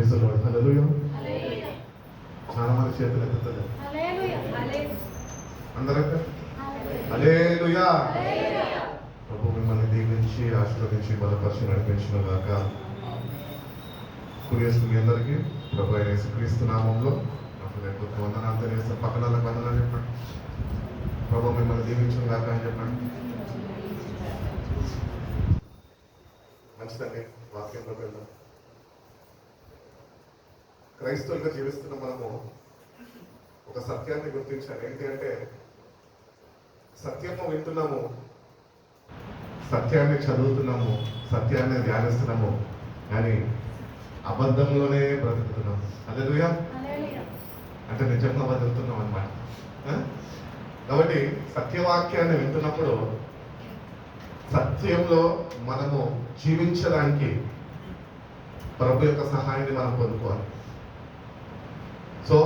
Praise the lord. హల్లెలూయా. చాలా మంది చేతులు ఎత్తుతారు. అందరంటే హల్లెలూయా. ప్రభు మిమ్మల్ని దీవించి ఆశీర్వదించి బలపరిచి నడిపించిన గాక. కురియేసు మీ అందరికీ ప్రభు అయిన యేసుక్రీస్తు నామంలో వందనాలు తెలియజేస్తాం. పక్కన వందనాలు చెప్పండి. ప్రభు మిమ్మల్ని దీవించిన గాక అని చెప్పండి. మంచిదండి. వాక్యంలో వెళ్దాం. క్రైస్తవులుగా జీవిస్తున్న మనము ఒక సత్యాన్ని గుర్తించాలి. ఏంటి అంటే సత్యము వింటున్నాము, సత్యాన్ని చదువుతున్నాము, సత్యాన్ని ధ్యానిస్తున్నాము, కానీ అబద్ధంలోనే బ్రతుకుతున్నాము. హల్లెలూయా. అంటే నిజంగా బతుకుతున్నాం అన్నమాట. కాబట్టి సత్యవాక్యాన్ని వింటున్నప్పుడు సత్యంలో మనము జీవించడానికి ప్రభు యొక్క సహాయాన్ని మనం పొందుకోవాలి. సో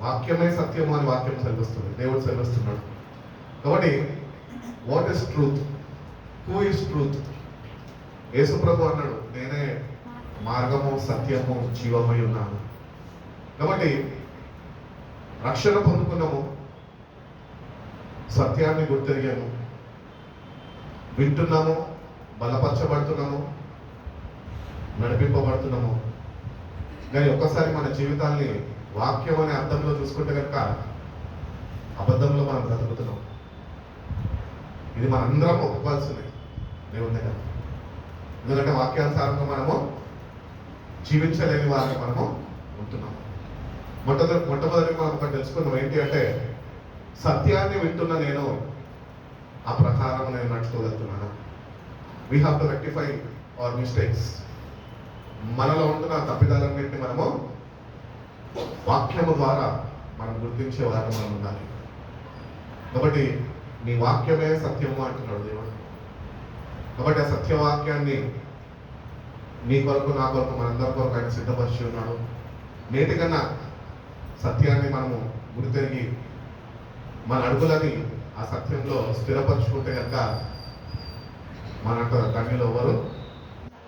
వాక్యమే సత్యము అని వాక్యం సెలవిస్తుంది, దేవుడు సెలవిస్తున్నాడు. కాబట్టి what is truth? Who is truth? యేసు ప్రభు అన్నాడు, నేనే మార్గము సత్యము జీవమై ఉన్నాను. కాబట్టి రక్షణ పొందుకున్నాము, సత్యాన్ని గుర్తెరిగాము, వింటున్నాము, బలపరచబడుతున్నాము, నడిపింపబడుతున్నాము. కానీ ఒక్కసారి మన జీవితాన్ని వాక్యం అనే అర్థంలో చూసుకుంటే కనుక అబద్ధంలో మనం బ్రతుకుతున్నాం. ఇది మనందరం ఒప్పుకోవాల్సింది దేవుని దగ్గర. ఎందుకంటే వాక్యానుసారంగా మనము జీవించలేని వారిని మనము ఉంటున్నాము. మొట్టమొదటి మనం ఒకటి తెలుసుకున్నాం. ఏంటి అంటే సత్యాన్ని వింటున్న నేను ఆ ప్రకారం నేను నడుచుకోగలుగుతున్నాను. We have to rectify our mistakes. మనలో ఉంటున్న తప్పిదాలన్నింటినీ మనము వాక్యము ద్వారా మనం గుర్తించే వారిని మనం ఉండాలి. కాబట్టి నీ వాక్యమే సత్యము అంటున్నాడు దేవుడు. కాబట్టి ఆ సత్యవాక్యాన్ని నీ కొరకు, నా కొరకు, మనందరి కొరకు ఆయన సిద్ధపరిచి ఉన్నాడు. నేటికన్నా సత్యాన్ని మనము గుర్తెరిగి మన అడుగులని ఆ సత్యంలో స్థిరపరచుకుంటే కనుక మనకు ధన్యులు ఎవరు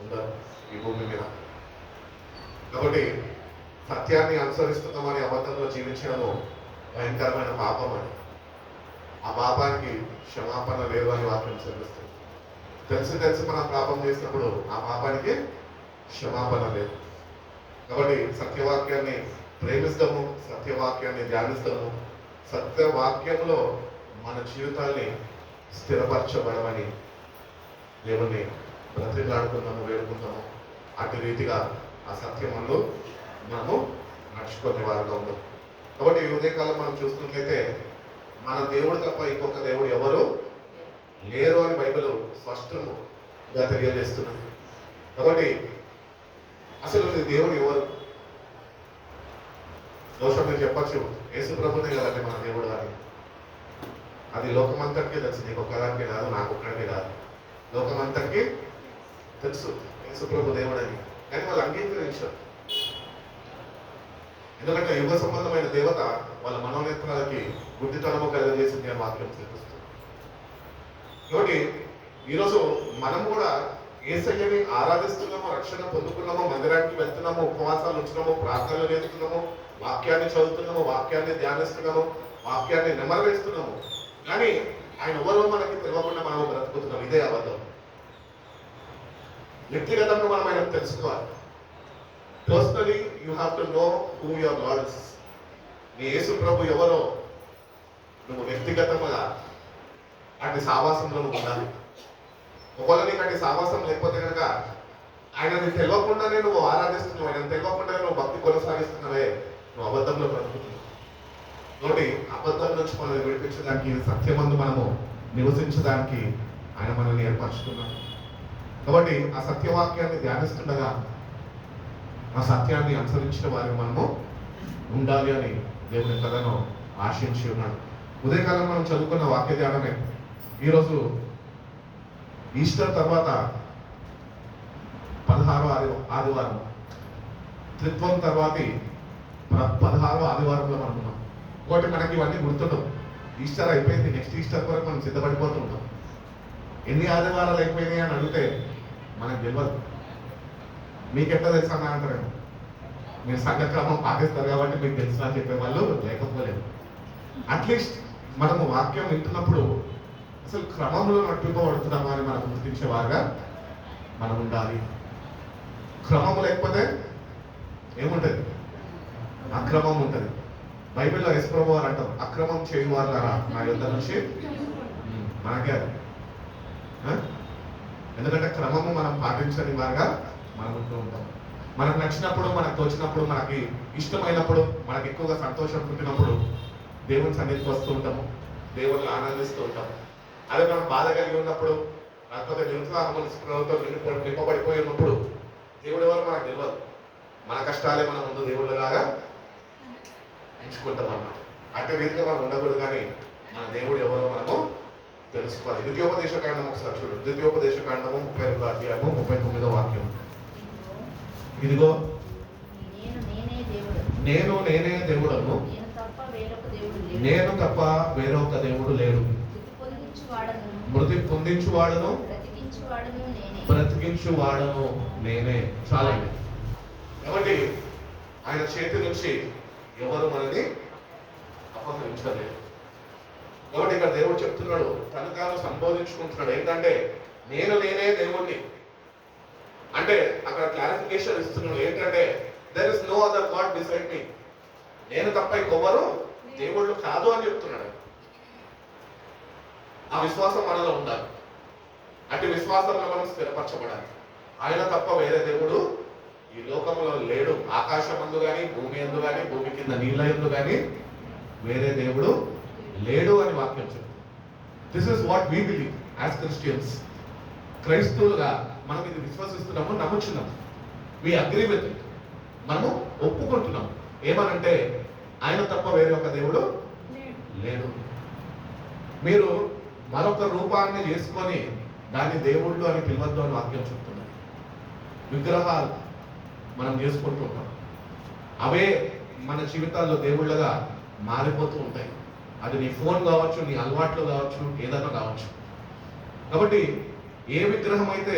ఉండరు ఈ భూమి మీద. కాబట్టి సత్యాన్ని అనుసరిస్తున్నామని అబద్ధంలో జీవించడము భయంకరమైన పాపం అని, ఆ పాపానికి క్షమాపణ లేదు అని వాక్యం సెలవిస్తుంది. తెలిసి మనం పాపం చేసినప్పుడు ఆ పాపానికి క్షమాపణ లేదు. కాబట్టి సత్యవాక్యాన్ని ప్రేమిస్తాము, సత్యవాక్యాన్ని ధ్యానిస్తాము, సత్యవాక్యంలో మన జీవితాన్ని స్థిరపరచబడమని దేవుణ్ణి బ్రతిలాడుకుందాము, వేడుకుందాము. అటు రీతిగా ఆ సత్యములో మనము నడుచుకునే వారిగా ఉందాం. కాబట్టి ఈ ఉదయకాలం మనం చూసుకున్నట్లయితే మన దేవుడు తప్ప ఇంకొక దేవుడు ఎవరు లేరు అని బైబిల్ స్పష్టంగా తెలియజేస్తున్నది. కాబట్టి అసలు దేవుడు ఎవరు? దోషం మీరు చెప్పచ్చు, యేసు ప్రభునే కదండి మన దేవుడు అని. అది లోకమంతటికే తెలుసు, నీకు ఒక్కదానికే కాదు, నాకు ఒక్కడికే కాదు, లోకమంతటికి తెలుసు యేసు ప్రభు దేవుడు అని. కానీ వాళ్ళు అంగీకరించారు. ఎందుకంటే యుగ సంబంధమైన దేవత వాళ్ళ మనోనేత్రాలకి గుడ్డితనము కలుగజేసింది అని వాక్యం తెలుస్తుంది. కాబట్టి ఈరోజు మనం కూడా యేసయ్యని ఆరాధిస్తున్నాము, రక్షణ పొందుకున్నాము, మందిరానికి వెళ్తున్నాము, ఉపవాసాలు ఉంచున్నాము, ప్రార్థనలు చేస్తున్నాము, వాక్యాన్ని చదువుతున్నాము, వాక్యాన్ని ధ్యానిస్తున్నాము, వాక్యాన్ని నెమరవేస్తున్నాము. కానీ ఆయన ఎవరో మనకి తెలియకుండా మనం బ్రతుకుతున్నాం. ఇదే అబద్ధం. వ్యక్తిగతంగా మనం ఆయన తెలుసుకోవాలి. Personally you have to know who your lord is. నీ యేసు ప్రభు ఎవరో నువ్వు వ్యక్తిగతంగా అటు సావాసంలో నువ్వు ఉండాలి. ఒకవేళ నీకు అటు సావాసం లేకపోతే కనుక ఆయనని తెలియకుండానే నువ్వు ఆరాధిస్తున్నావు, ఆయన తెలియకుండానే నువ్వు భక్తి కొనసాగిస్తున్నావే, నువ్వు అబద్ధంలో బ్రతుకుతున్నావు. కాబట్టి అబద్ధం నుంచి మనల్ని విడిపించడానికి, సత్యమందు మనము నివసించడానికి ఆయన మనల్ని ఏర్పరచుకున్నాడు. కాబట్టి ఆ సత్యవాక్యాన్ని ధ్యానిస్తుండగా ఆ సత్యాన్ని అనుసరించిన వారికి మనము ఉండాలి అని దేవుడు ఎంతగానో ఆశించి ఉన్నాడు. ఉదయకాలం మనం చదువుకున్న వాక్య ధ్యానమే. ఈరోజు ఈస్టర్ తర్వాత 16వ ఆదివారం, త్రిత్వం తర్వాతి 16వ ఆదివారంలో మనం ఉన్నాం. ఒకటి మనకి ఇవన్నీ గుర్తుండవు. ఈస్టర్ అయిపోయింది, నెక్స్ట్ ఈస్టర్ వరకు మనం సిద్ధపడిపోతుంటాం. ఎన్ని ఆదివారాలు అయిపోయినాయి అని అడిగితే మనకు తెలియదు. మీకెట్లా తెలుసా అంటారేమో. మీరు సంఘక్రమం పాటిస్తారు కాబట్టి మీకు తెలుసు అని చెప్పే వాళ్ళు లేకపోలేదు. అట్లీస్ట్ మనము వాక్యం వింటున్నప్పుడు అసలు క్రమంలో నడిపింపబడుతున్నామా అని మనం గుర్తించేవారుగా మనం ఉండాలి. క్రమం లేకపోతే ఏముంటుంది? అక్రమం ఉంటుంది. బైబిల్లో యేసుప్రభువు వారు అంటారు, అక్రమం చేయువారులారా నా యుద్ధ నుంచి మనకే అది. ఎందుకంటే క్రమము మనం పాటించని వారుగా మనం ఉంటూ ఉంటాం. మనకు నచ్చినప్పుడు, మనకు తోచినప్పుడు, మనకి ఇష్టమైనప్పుడు, మనకి ఎక్కువగా సంతోషం పుట్టినప్పుడు దేవుని సన్నిధికి వస్తూ ఉంటాము, దేవుని ఆనందిస్తూ ఉంటాము. అదే మనం బాధ కలిగి ఉన్నప్పుడు, లేకపోతే నిరుత్సాహంతో నింపబడిపోయి ఉన్నప్పుడు దేవుడు ఎవరు మనకు తెలియదు. మన కష్టాలే మన ముందు దేవుళ్ళలాగా ఎంచుకుంటాం అన్నమాట. అట్టి రీతిగా మనం ఉండకూడదు, కానీ మన దేవుడు ఎవరో మనము తెలుసుకోవాలి. ద్వితీయోపదేశ కాండము ఒకసారి చూడు. ద్వితీయోపదేశ కాండము 32వ అధ్యాయము 39వ వాక్యం. ఇదిగో నేను నేనే దేవుడను, నేను తప్ప వేరొక దేవుడు లేడు. మృతి పొందించువాడను బ్రతికించువాడను నేనే. చాలండి. కాబట్టి ఆయన చేతి నుంచి ఎవరు మనని అపహరించలేదు. కాబట్టి ఇక్కడ దేవుడు చెప్తున్నాడు, తను తాను సంబోధించుకుంటున్నాడు. ఏంటంటే నేనే దేవుణ్ణి అంటే అక్కడ క్లారిఫికేషన్ ఇస్తున్నాడు. ఏంటంటే there is no other god beside me. నేను తప్ప ఇంకొవరు దేవుళ్ళు కాదు అని చెప్తున్నాడు. ఆ విశ్వాసం మనలో ఉండాలి. అటు విశ్వాసంలో మనం స్థిరపరచబడాలి. ఆయన తప్ప వేరే దేవుడు ఈ లోకంలో లేడు. ఆకాశమందు కానీ, భూమి యందు కానీ, భూమి కింద నీళ్ళ యందు కానీ వేరే దేవుడు లేడు అని వాక్యం చెప్తుంది. This is what we believe as Christians. క్రైస్తవులుగా మనం ఇది విశ్వసిస్తున్నాము, నమ్ముచున్నాము. We agree with it. మనము ఒప్పుకుంటున్నాము. ఏమనంటే ఆయన తప్ప వేరే ఒక దేవుడు లేడు. మీరు మరొక రూపాన్ని చేసుకొని దాన్ని దేవుళ్ళు అని పిలవద్దు అని వాక్యం చెప్తున్నారు. విగ్రహాలు మనం చేసుకుంటూ ఉంటాం. అవే మన జీవితాల్లో దేవుళ్ళగా మారిపోతూ ఉంటాయి. అది నీ ఫోన్ కావచ్చు, నీ అలవాట్లు కావచ్చు, ఏదైనా కావచ్చు. కాబట్టి ఏ విగ్రహం అయితే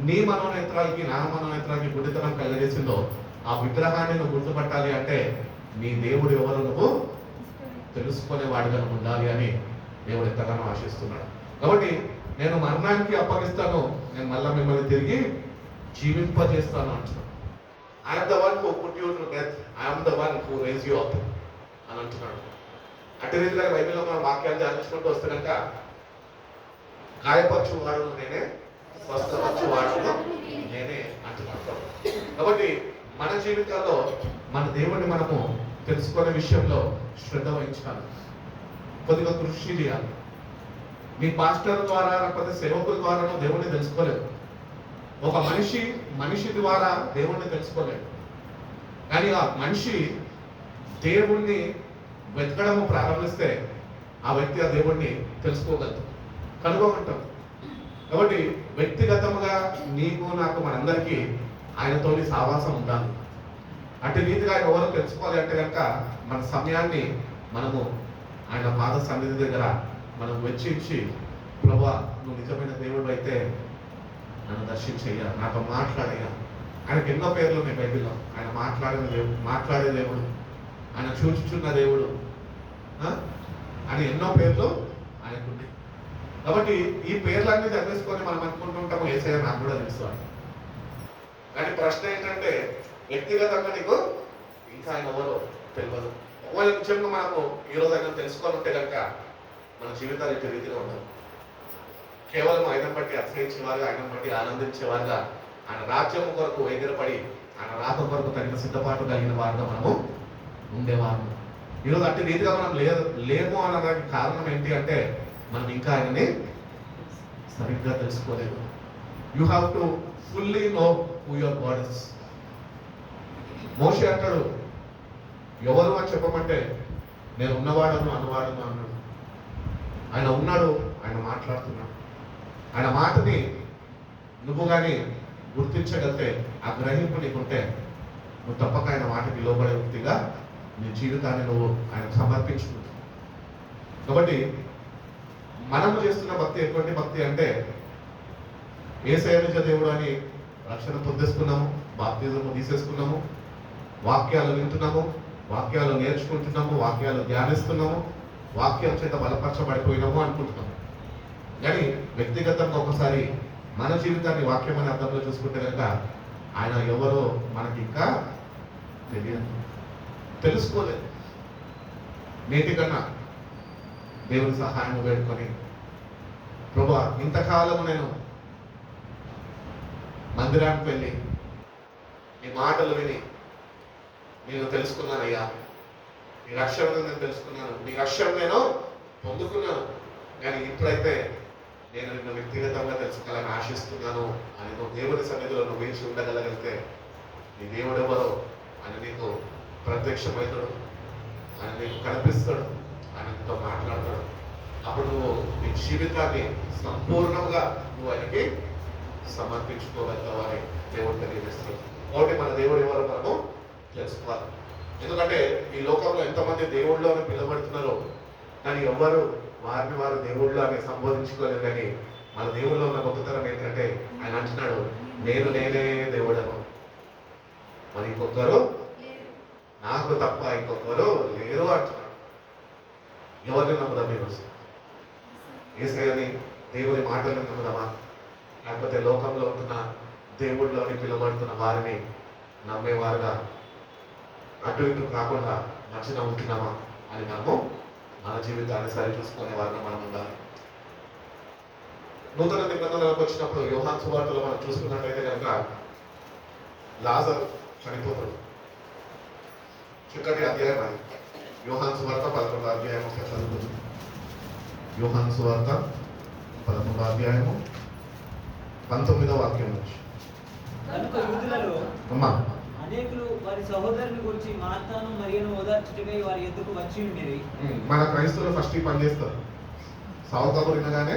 నీ మనోనేత్రాలకి, నా మనోనేత్రాలకి గుడ్డితనం కలగజేసిందో ఆ విగ్రహాన్ని నువ్వు గుర్తుపట్టాలి అంటే నీ దేవుడు ఎవరు నువ్వు తెలుసుకునే వాడిగా ఉండాలి అని దేవుడు ఎంతగానో ఆశిస్తున్నాడు. కాబట్టి నేను మరణానికి అప్పగిస్తాను, నేను మళ్ళా మిమ్మల్ని తిరిగి జీవింపజేస్తాను అంటున్నాను. I'm the one who put you to death, I'm the one who raise you up అని అంటున్నాడు. అట్టి రీతిగా బైబిల్లో మనం వాక్యాలు ధ్యానించుకుంటూ వస్తే కనుక గాయపరచు వాడును నేనే, స్వస్థపరచు వాడును నేనే అంటున్నాడు. కాబట్టి మన జీవితాల్లో మన దేవుడిని మనము తెలుసుకునే విషయంలో శ్రద్ధ వహించాలి, కొద్దిగా కృషి చేయాలి. మీ పాస్టర్ ద్వారా లేకపోతే సేవకుల ద్వారా దేవుణ్ణి తెలుసుకోలేదు. ఒక మనిషి ద్వారా దేవుణ్ణి తెలుసుకోలేదు. కానీ ఆ మనిషి దేవుణ్ణి వెతకడము ప్రారంభిస్తే ఆ వ్యక్తి ఆ దేవుణ్ణి తెలుసుకోగలదు, కనుగొంటాం. కాబట్టి వ్యక్తిగతంగా నీకు నాకు మనందరికీ ఆయనతోని సావాసం ఉండాలి. అటు రీతిగా ఆయన ఎవరో తెలుసుకోవాలి అంటే కనుక మన సమయాన్ని మనము ఆయన పాద సన్నిధి దగ్గర మనం వెచ్చించి, ప్రభా నువ్వు నిజమైన దేవుడు అయితే నన్ను దర్శించయ్యా, నాతో మాట్లాడయ్యా. ఆయనకు ఎన్నో పేర్లు ఉన్నాయి బైబిల్లో. ఆయన మాట్లాడే దేవుడు, ఆయన చూచుచున్న దేవుడు అని ఎన్నో పేర్లు ఆయనకు ఉన్నాయి. కాబట్టి ఈ పేర్లన్నీ చదివేసుకొని మనం అనుకుంటుంటాము యేసయ్య నాకు కూడా తెలుసు అని. కానీ ప్రశ్న ఏంటంటే వ్యక్తిగతంగా నీకు ఇంకా ఆయన ఎవరో తెలియదు. ఒకవేళ నిజంగా మనము ఈరోజు ఆయన తెలుసుకొని ఉంటే కనుక మన జీవితాలు ఇంటి రీతిగా ఉండదు. కేవలం ఆయన బట్టి అసహించేవారుగా, ఆయన బట్టి ఆనందించేవారుగా, ఆయన రాజ్యం కొరకు ఎగిరపడి ఆయన రాత కొరకు తగిన సిద్ధపాటు కలిగిన వారుగా మనము ఉండేవారు. ఈరోజు అట్టి రీతిగా మనం లేము అనడానికి కారణం ఏంటి అంటే మనం ఇంకా ఆయనని సరిగ్గా తెలుసుకోలేదు. You have to fully know who your God is. మోషే అంటాడు, ఎవరు అని చెప్పమంటే నేను ఉన్నవాడను అనువాడను అన్నాడు. ఆయన ఉన్నాడు, ఆయన మాట్లాడుతున్నాడు. ఆయన మాటని నువ్వు కానీ గుర్తించగలితే, ఆ గ్రహింపు నీకుంటే నువ్వు తప్పక ఆయన మాటకి లోబడే వ్యక్తిగా నీ జీవితాన్ని నువ్వు ఆయన సమర్పించుకుంటావు. కాబట్టి మనము చేస్తున్న భక్తి ఎటువంటి భక్తి అంటే యేసయ్య నిజ దేవుడు అని రక్షణ పొందేసుకున్నాము, బాప్తిజము తీసేసుకున్నాము, వాక్యాలు వింటున్నాము, వాక్యాలు నేర్చుకుంటున్నాము, వాక్యాలు ధ్యానిస్తున్నాము, వాక్యం చేత బలపరచబడిపోయినాము అనుకుంటున్నాము. కానీ వ్యక్తిగతంగా ఒకసారి మన జీవితాన్ని వాక్యం అనే అర్థంలో చూసుకుంటే కనుక ఆయన ఎవరో మనకి ఇంకా తెలియదు, తెలుసుకోలేదు. నేటికన్నా దేవుని సహాయం వేడుకొని, ప్రభువా ఇంతకాలము నేను మందిరానికి వెళ్ళి నీ మాటలు విని నేను తెలుసుకున్నానయ్యా, నీ రక్షణ నేను తెలుసుకున్నాను, నీ రక్షణ నేను పొందుకున్నాను, కానీ ఇప్పుడైతే నేను నిన్ను వ్యక్తిగతంగా తెలుసుకోవాలని ఆశిస్తున్నాను అని నువ్వు దేవుని సన్నిధిలో నువ్వు వేసి ఉండగలగలిగితే నీ దేవుడు ఎవరో అని నీకు ప్రత్యక్షమవుతాడు, ఆయన నీకు కనిపిస్తాడు, ఆయన నీతో మాట్లాడతాడు. అప్పుడు నువ్వు నీ జీవితాన్ని సంపూర్ణంగా నువ్వు ఆయనకి సమర్పించుకోగలుగుతావు అని దేవుడు తెలియజేస్తాడు. కాబట్టి మన దేవుడు ఎవరో మనము తెలుసుకోవాలి. ఎందుకంటే ఈ లోకంలో ఎంతమంది దేవుళ్ళు అని పిలువబడుతున్నారో కానీ ఎవ్వరు వారిని వారు దేవుళ్ళు అని సంబోధించుకోలేదు. కానీ మన దేవుళ్ళలో ఉన్న గొప్పతనం ఏంటంటే ఆయన అంటున్నాడు, నేను నేనే దేవుడను, మరి ఇంకొకరు నాకు తప్ప ఇంకొకరు లేరు అంటున్నాడు. ఎవరిని నమ్ముదాం ఈరోజు? యేసయ్యని దేవుని మాటలను నమ్ముదామా, లేకపోతే లోకంలో ఉంటున్న దేవుళ్ళు అని పిలువబడుతున్న వారిని నమ్మేవారుగా అటు ఇటు కాకుండా మధ్యన ఉంటున్నామా అని మనము మన జీవితాన్ని సరి చూసుకునే వారిని మనం ఉండాలి. నూతన నిబంధనలకు వచ్చినప్పుడు యోహాను సువార్తలో మనం చూసుకున్నట్లయితే కనుక లాజరు చనిపోతాడు. చిక్కటి అధ్యాయం అది. యోహాను సువార్త 11వ అధ్యాయం చదువుతుంది. యోహాను సువార్త 11వ అధ్యాయము 19వ వాక్యం నుంచి. అమ్మా, అనేకులు వారి సహోదరుని గురించి మార్తాను మరియను ఓదార్చుటకై వారి ఎద్దుకు వచ్చి ఉండేది. మన క్రైస్తవులు ఫస్ట్ ఈ పని చేస్తారు. సావు కబురు వినగానే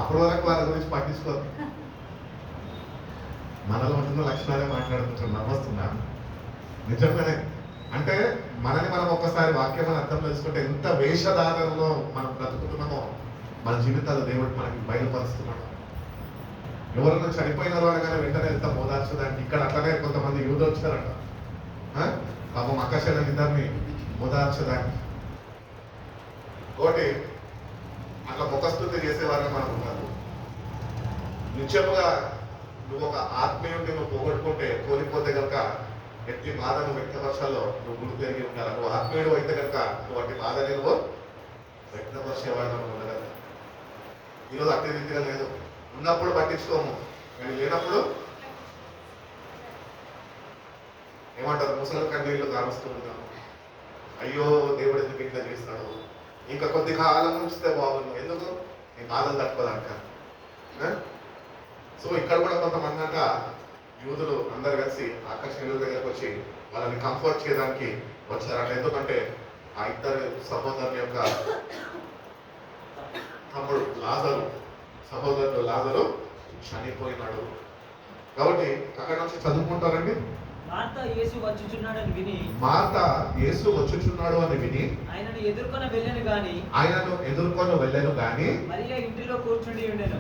అప్పటి వరకు వారి గురించి పట్టించుకోరు. మనలో ఉంటున్న లక్షణాలే మాట్లాడుకుంటాం. నవ్వొస్తుందా? నిజంగానే. అంటే మనని మనం ఒక్కసారి వాక్యం అని అర్థం చేసుకుంటే ఎంత వేషధారణలో మనం బ్రతుకుతున్నామో మన జీవితాలు దేవుడు మనకి బయలుపరుస్తున్నాడు. ఎవరన్నా చనిపోయినారో అనగానే వెంటనే వెళ్తాం ఓదార్చడానికి. ఇక్కడ అట్లనే కొంతమంది యూదు వచ్చారంట పాపం అక్కశైన ఇద్దరిని ఓదార్చడానికి. ఒకటి అట్లా ముఖస్థుతి చేసేవారిని మనం ఉన్నాము. నిత్యముగా నువ్వు ఒక ఆత్మీయుడిని నువ్వు పోగొట్టుకుంటే కోల్పోతే కనుక ఎట్టి బాధను వ్యక్తపరచాలో నువ్వు గుర్తు తిరిగి ఉండాలి. నువ్వు ఆత్మీయుడు అయితే కనుక నువ్వు అట్టి బాధని నువ్వు వ్యక్తపరిచేవాడిని నువ్వు ఉండగలవు. ఈరోజు అట్టి రీతిగా లేదు. ఉన్నప్పుడు పట్టించుకోము, కానీ లేనప్పుడు ఏమంటారు, ముసలి కన్నీళ్ళు కారుస్తూ ఉంటాము. అయ్యో దేవుడు ఎందుకు ఇట్లా చేస్తాడు, ఇంకా కొద్ది కాలం ఉంచితే బాగుండు, ఎందుకు నీ బాధలు తట్టుకోదంట. సో ఇక్కడ కూడా కొంతమంది అంట యూదులు అందరు కలిసి ఆకర్షణీయుల దగ్గరకు వచ్చి వాళ్ళని కంఫర్ట్ చేయడానికి వచ్చారంట. ఎందుకంటే ఆ ఇద్దరు సహోదరుల యొక్క తమ్ముడు లాజరు, సహోదరుడు లాజరు చనిపోయినాడు. కాబట్టి అక్కడ నుంచి చదువుకుంటారండి. మార్త యేసు వచ్చుచున్నాడని విని, మార్త యేసు వచ్చుచున్నాడు అని విని ఆయనను ఎదుర్కొని వెళ్ళను గాని మరియా ఇంటిలో కూర్చొని ఉండెను.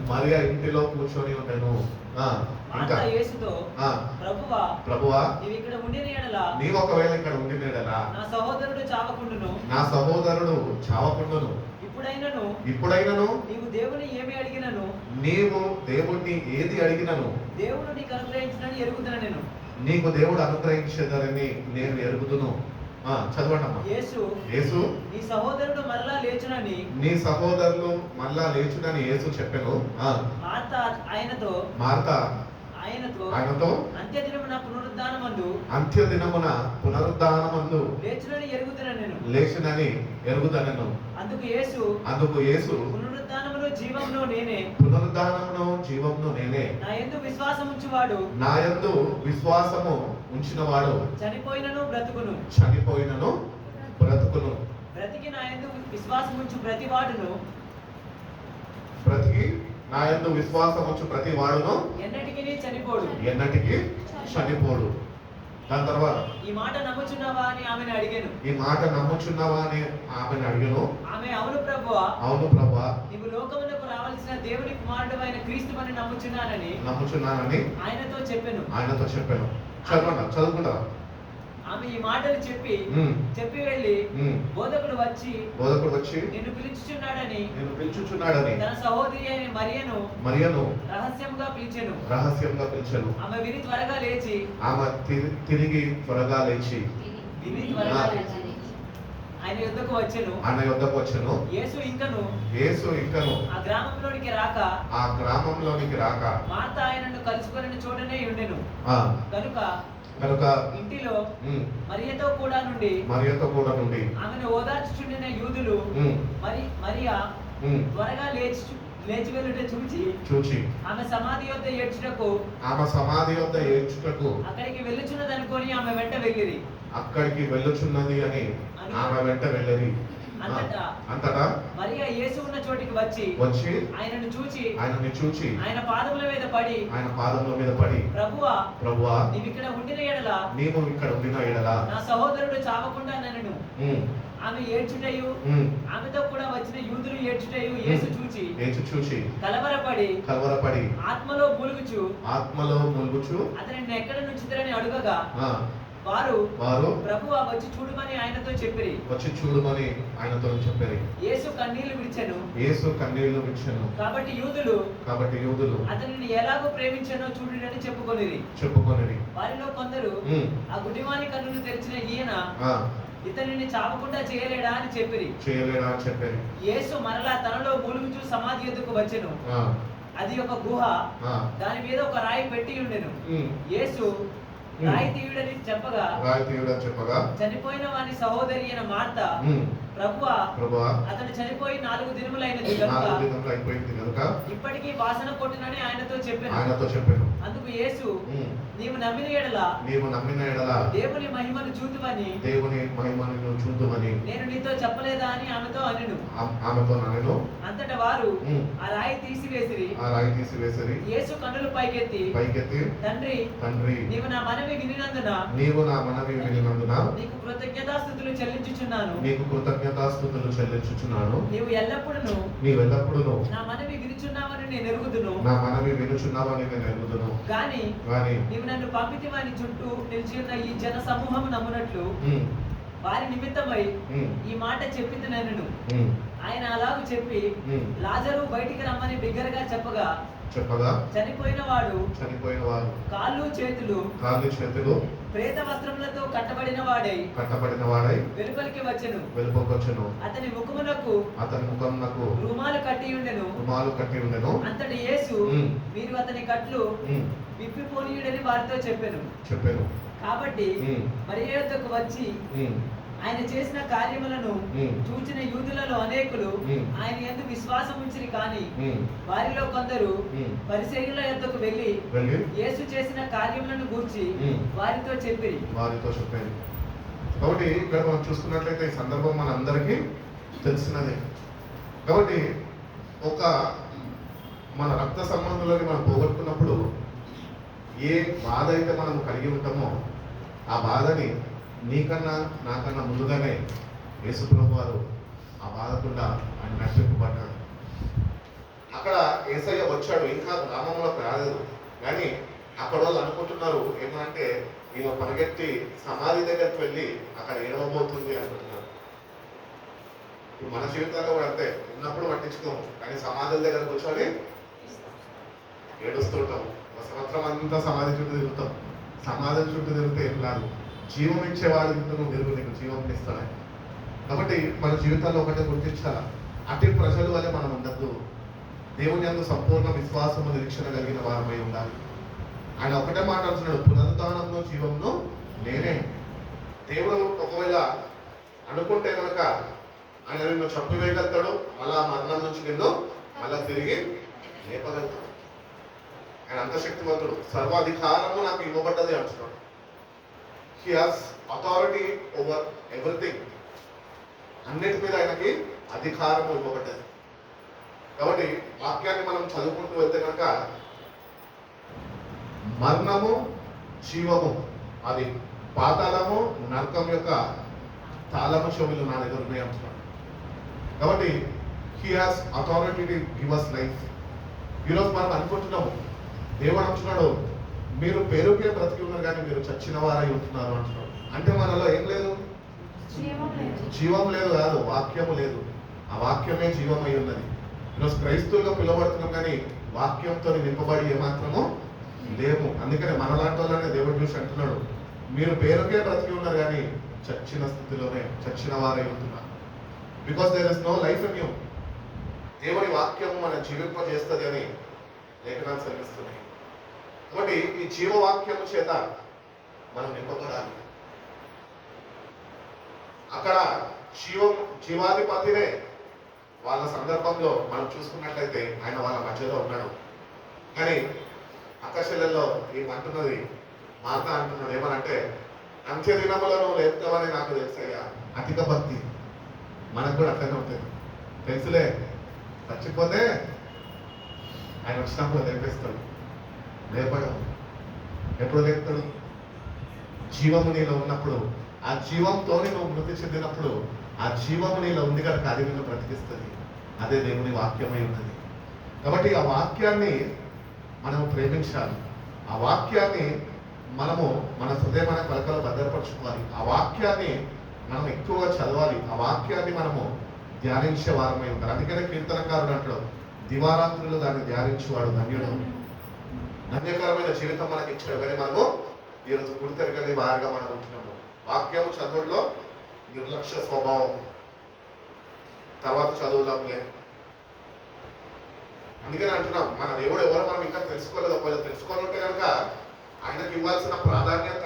మార్త యేసుతో, ప్రభువా నీవు ఇక్కడ ఉండిన యెడల, నీవు ఒకవేళ ఇక్కడ ఉండిన యెడల నా సహోదరుడు చావకుండును. ఇప్పుడైనను నీవు దేవుని ఏది అడిగినను దేవుడు నీకు అనుగ్రహించినని ఎరుగుదును. నీకు దేవుడు అనుగ్రహించేదని నేను ఎరుగుదును. చదవండమ్మా. యేసు నీ సహోదరులు మళ్ళా లేచునని యేసు చెప్పెను. మార్త ఆయనతో అంత్యదినమున పునరుద్ధానమందు లేచునని ఎరుగుదనను. అందుకు యేసు పునరుద్ధానమును జీవమును నేనే. నా యందు విశ్వాసము ఉంచినవాడు చనిపోయినను బ్రతుకును. బ్రతికి నా యందు విశ్వాసముంచు ప్రతి వాడును ఎన్నటికీ చనిపోడు. దాని తర్వాత ఈ మాట నమ్ముచున్నావా అని ఆమెను అడిగాను. ఆమె అవును ప్రభువా నీవు లోకమునకు రావాల్సిన దేవుని కుమారుడు అయిన క్రీస్తువని నమ్ముచున్నానని ఆయనతో చెప్పాను. చదువుకుంటారా? ఆమె ఈ మాటలు చెప్పి వెళ్ళి బోధకుడు వచ్చి నిన్ను పిలుచుచున్నాడని తన సహోదరి అయిన మరియను రహస్యంగా పిలిచెను. ఆమె విని త్వరగా లేచి తిరిగి త్వరగా లేచి ఆయన యొద్దకు వచ్చెను. యేసు ఇంకను ఆ గ్రామంలోనికి రాక మార్త ఆయనను కలుసుకొని చూడనే ఉండెను. కనుక ఇంటిలో మరియతో కూడా నుండి ఆమెను ఓదార్చుచుండిన యూదులు మరియా త్వరగా లేచి వెళ్ళుట చూచి ఆమె సమాధి యొద్ద ఏడ్చుటకు అక్కడికి వెళ్ళుచున్నదనుకొని ఆమె వెంట వెళ్ళిరి. అని ఆమె వెంట వెళ్ళిరి. అంతటా మరియా యేసు ఉన్న చోటికి వచ్చి ఆయనను చూచి ఆయన పాదముల మీద పడి ప్రభువా నీవు ఇక్కడ ఉండిన ఎడల నా సహోదరుడు చావకుండా నన్ను ఆమె ఏడ్చుటయు ఆమెతో కూడా వచ్చిన యూదులు ఏడ్చుటయు యేసు చూచి కలవరపడి ఆత్మలో మూలుగుచు అతనిని ఎక్కడ నుంచిదరని అడుగగా వారు ప్రభువా వచ్చి చూడమని ఆయనతో చెప్పిరి. యేసు కన్నీళ్లు విడిచెను. కాబట్టి యూదులు అతనిని ఎలాగో ప్రేమించెనో చూడుడని చెప్పుకొనిరి. వారిలో కొందరు ఆ గుడ్డివాని కన్నులు తెరిచిన ఈయన ఇతనిని చావకుండా చేయలేడా అని చెప్పిరి. యేసు మరలా తనలో మూలుగుచూ సమాధి ఎదుకు వచ్చెను. అది ఒక గుహ, దాని మీద ఒక రాయి పెట్టి ఉండెను. యేసు రాయి తీయుడని చెప్పగా చనిపోయిన వాని సహోదరి అయిన మార్త ప్రభువా అతను చనిపోయి 4 దినములైనది కనుక ఇప్పటికీ వాసన కొట్టునని ఆయనతో చెప్పాను. అందుకు యేసు నీవు నమ్మిన ఎడల దేవుని మహిమను చూతువని నేను నీతో చెప్పలేదా అని ఆమెతో అనెను. అంతటా వారు ఆ రాయి తీసివేసిరి. యేసు కన్నులు పైకెత్తి తండ్రి నీవు నా మనవి వినినందున నీకు కృతజ్ఞతాస్తుతులు చెల్లించుచున్నాను. నీవు ఎల్లప్పుడూ నా మనవి వినుచున్నావని నేను ఎరుగుదును. గాని నీవు నన్ను పంపితివని చుట్టూ నిలిచి ఉన్న ఈ జన సమూహము నమ్మునట్లు వారి నిమిత్తమై ఈ మాట చెప్పింది నన్ను. ఆయన అలాగూ చెప్పి లాజరు బయటికి రమ్మని బిగ్గరగా చెప్పగా చనిపోయిన వాడు కాళ్ళు చేతులు ప్రేత వస్త్రములతో కట్టబడిన వాడై వెలుపలికి వచ్చెను. అతని ముఖమునకు రుమాలు కట్టి ఉండెను. అంతటి యేసు మీరు అతని కట్లు విప్పిపోనీయుడని వారితో చెప్పెను. కాబట్టి మరియ యొద్దకు వచ్చి ఆయన చేసిన కార్యములను చూచిన యూదులలో అనేకులు ఆయన యందు విశ్వాసం ఉంచిరి. కానీ వారిలో కొందరు పరిసయ్యుల యొద్దకు వెళ్ళి యేసు చేసిన కార్యములను గూర్చి వారితో చెప్పిరి. కాబట్టి ఇక్కడ మనం చూసుకున్నట్లయితే ఈ సందర్భం మన అందరికీ తెలిసినదే. కాబట్టి మన రక్త సంబంధులని మనం పోగొట్టుకున్నప్పుడు ఏ బాధ అయితే మనం కలిగి ఉంటామో ఆ బాధని నీకన్నా నాకన్నా ముందుగానే యేసుప్రభు వారు ఆ బాధకుండా ఆయన నడిపింపబడ్డాడు. అక్కడ యేసయ్య వచ్చాడు, ఇంకా గ్రామంలోకి రాలేదు. కానీ అక్కడ వాళ్ళు అనుకుంటున్నారు ఏమంటే ఈయన పరిగెత్తి సమాధి దగ్గరికి వెళ్ళి అక్కడ ఏడవబోతుంది అనుకుంటున్నారు. ఇప్పుడు మన జీవితాల్లో కూడా అంతే, ఉన్నప్పుడు పట్టించుకోము, కానీ సమాధుల దగ్గరకు వచ్చి ఏడుస్తుంటాము. ఒక సంవత్సరం అంతా సమాధి చుట్టూ తిరుగుతాం. సమాధుల చుట్టూ తిరిగితే ఏం కాదు, జీవం ఇచ్చేవాడు నువ్వు తిరుగు, నీకు జీవం ఇస్తాడు. కాబట్టి మన జీవితాల్లో ఒకటే గుర్తించాలా, అట్టి ప్రజల వల్ల మనం ఉండద్దు. దేవుని యందు సంపూర్ణ విశ్వాసము నిరీక్షణ కలిగిన వారమై ఉండాలి. ఆయన ఒకటే మాట అంటున్నాడు, పునరుద్ధానంలో జీవంలో నేనే. దేవుడు ఒకవేళ అనుకుంటే కనుక ఆయన నిన్ను చంపివేయగలుగుతాడు, మళ్ళా మరణం నుంచి నిన్ను మళ్ళా తిరిగి లేపగలుగుతాడు. ఆయన అంత శక్తివంతుడు. సర్వాధికారము నాకు ఇవ్వబడ్డది అంటున్నాడు. He has authority over everything. అన్నిటి మీద ఆయనకి అధికారం ఇవ్వబడ్డది. కాబట్టి వాక్యాన్ని మనం చదువుకుంటూ వెళ్తే కనుక మరణము జీవము, అది పాతాళము నరకం యొక్క తాళము చెవులు నా దగ్గర ఉన్నాయి అంటున్నాడు. కాబట్టి he has authority to give us life. ఈరోజు మనం అనుకుంటున్నాము, దేవుడు అంటున్నాడు మీరు పేరుకే బ్రతికి ఉన్నారు కానీ మీరు చచ్చిన వారై ఉంటున్నారు అంటున్నాడు. అంటే మనలో ఏం లేదు? జీవం లేదు కాదు, వాక్యము లేదు. ఆ వాక్యమే జీవమై ఉన్నది. ఈరోజు క్రైస్తవులుగా పిలువబడుతున్నాం కానీ వాక్యంతో నింపబడి ఏమాత్రము లేము. అందుకనే మనలాంటి వాళ్ళనే దేవుడు చూసి అంటున్నాడు, మీరు పేరుకే బ్రతికి ఉన్నారు కానీ చచ్చిన స్థితిలోనే చచ్చిన వారై ఉంటున్నారు. Because there is no life in you. దేవుని వాక్యము మనం జీవింపజేస్తుంది అని లేఖనాలు సెలవిస్తున్నాయి. కాబట్టి ఈ జీవవాక్యము చేత మనం నింపబడాలి. అక్కడ జీవాధిపతినే వాళ్ళ సందర్భంలో మనం చూసుకున్నట్లయితే ఆయన వాళ్ళ మధ్యలో ఉన్నాడు. కానీ అక్కశల్యంలో ఏమంటున్నది, మాట అంటున్నది ఏమనంటే, అంత్య దినములో నువ్వు లేపుతావని నాకు తెలుసయ్యా. అధిక భక్తి మనకు కూడా అట్లనే ఉంటుంది. తెలుసులే, చచ్చిపోతే ఆయన వచ్చినప్పుడు లేపేస్తాడు. లేపడం ఎప్పుడు లేపుతాడు? జీవము నీలో ఉన్నప్పుడు. ఆ జీవంతోనే నువ్వు మృతి చెందినప్పుడు ఆ జీవము నీలో ఉంది కనుక అది నిన్ను బ్రతికిస్తుంది. అదే దేవుని వాక్యమై ఉన్నది. కాబట్టి ఆ వాక్యాన్ని మనం ప్రేమించాలి. ఆ వాక్యాన్ని మనము మన హృదయమైన పలకలో భద్రపరచుకోవాలి. ఆ వాక్యాన్ని మనం ఎక్కువగా చదవాలి. ఆ వాక్యాన్ని మనము ధ్యానించే వారమై ఉంటారు. అందుకనే కీర్తనకారుడు అంటాడు, దివారాత్రులు దాన్ని ధ్యానించేవాడు ధన్యుడు. ధన్యకరమైన జీవితం మనకి ఇచ్చాడు. కానీ మనము ఈరోజు గుర్తెరగని వారిగా మనం ఉంటున్నాము. వాక్యము చదువుల్లో నిర్లక్ష్య స్వభావం, తర్వాత చదువుదాంలే. అందుకని అంటున్నాం, మన దేవుడు ఎవరో మనం ఇంకా తెలుసుకోలేదు. ఒకవేళ తెలుసుకోవాలంటే కనుక ఆయనకి ఇవ్వాల్సిన ప్రాధాన్యత,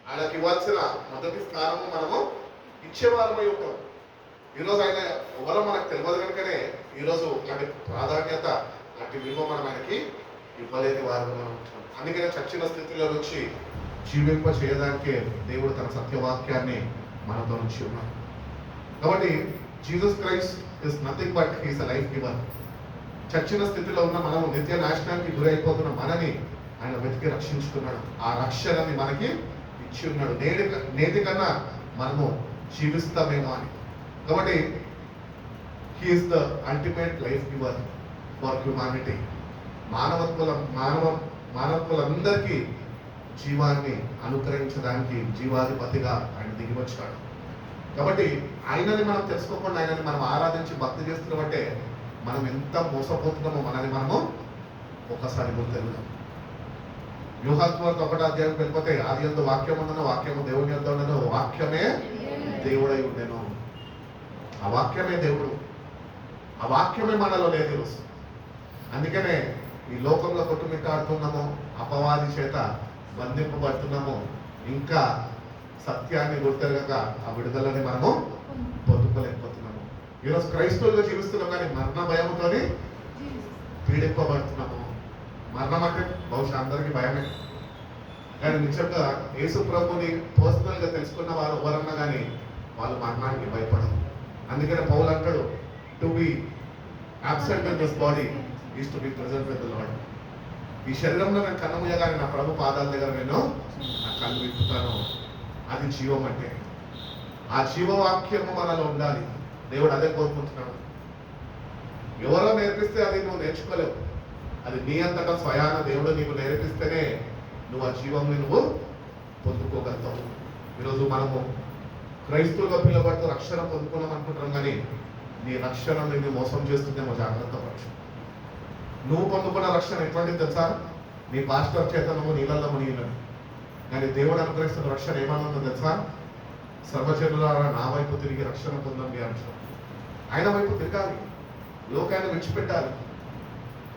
ఆయనకి ఇవ్వాల్సిన మొదటి స్థానము మనము ఇచ్చేవారమై ఉంటాం. ఈరోజు ఆయన ఎవరో మనకు తెలియదు కనుకనే ఈరోజు అటు ప్రాధాన్యత, అటు విలువ మనం ఆయనకి ఇవ్వలేని వారు మనం ఉంటాం. అందుకనే చచ్చిన స్థితిలో నుంచి జీవింప చేయడానికే దేవుడు తన సత్యవాక్యాన్ని మనతో నుంచి ఉన్నాడు. కాబట్టి Jesus Christ is nothing but he's a life giver. చచ్చిన స్థితిలో ఉన్న మనము నిత్య నాశనానికి గురైపోతున్న మనని ఆయన వెతికి రక్షించుకున్నాడు. ఆ రక్షణని మనకి ఇచ్చి ఉన్నాడు. నేటి కన్నా మనము జీవిస్తామేమో అని. కాబట్టి he is the ultimate life giver for humanity. మానవులందరికీ జీవాన్ని అనుగ్రహించడానికి జీవాధిపతిగా ఆయన దిగి వచ్చాడు. కాబట్టి ఆయనని మనం తెలుసుకోకుండా ఆయనని మనం ఆరాధించి భక్తి చేస్తున్నామంటే మనం ఎంత మోసపోతున్నామో మనని మనము ఒక్కసారి గుర్తెరుగుదాం. వ్యూహాత్మక 1వ అధ్యాయం వెళ్ళిపోతే, ఆది యందు వాక్యం ఉండను, వాక్యము దేవుని యొద్ద ఉండను, వాక్యమే దేవుడై ఉండెను. ఆ వాక్యమే దేవుడు. ఆ వాక్యమే మనలో లేదు ఈరోజు. అందుకనే ఈ లోకంలో కొట్టుమిట్టాడుతున్నాము, అపవాది చేత బంధింపబడుతున్నాము, ఇంకా సత్యాన్ని గుర్తెరగక ఆ విడుదలని మనము పొందుకోలేకపోతున్నాము. ఈరోజు క్రైస్తవులుగా జీవిస్తున్నాం కానీ మరణ భయంతోనే పీడింపబడుతున్నాము. మరణం అంటే బహుశా అందరికీ భయమే. కానీ నిజంగా యేసు ప్రభుని పర్సనల్ గా తెలుసుకున్న వారు ఎవరన్నా కానీ వాళ్ళు మరణానికి భయపడరు. అందుకనే పౌలు అంటాడు, to be absent in this body is to be present with the lord. ఈ శరీరంలో నేను కన్నుమూయగానే నా ప్రభు పాదాల దగ్గర నేను నా కళ్ళు విప్పుతాను. అది జీవం అంటే. ఆ జీవవాక్యము మనలో ఉండాలి. దేవుడు అదే కోరుకుంటున్నాడు. ఎవరో నేర్పిస్తే అది నువ్వు నేర్చుకోలేవు. అది నీ అంతటా స్వయాన దేవుడు నీకు నేర్పిస్తేనే నువ్వు ఆ జీవంని నువ్వు పొందుకోగలుగుతావు. ఈరోజు మనము క్రైస్తవులుగా పిలబడుతూ రక్షణ పొందుకున్నాం అనుకుంటున్నాం కానీ నీ రక్షణ నిన్ను మోసం చేస్తుందేమో జాగ్రత్త పరచు. నువ్వు పొందుకున్న రక్షణ ఎటువంటిది తెలుసా? నీ పాస్టర్ చేత నువ్వు నీళ్ళల్లో మునిగినది. కానీ దేవుడు అనుగ్రహిస్తున్న రక్షణ ఏమన్నా తెలుసా? సర్వజనులారా నా వైపు తిరిగి రక్షణ పొందండి అంటారు. ఆయన వైపు తిరగాలి, లోకాన్ని విడిచిపెట్టాలి.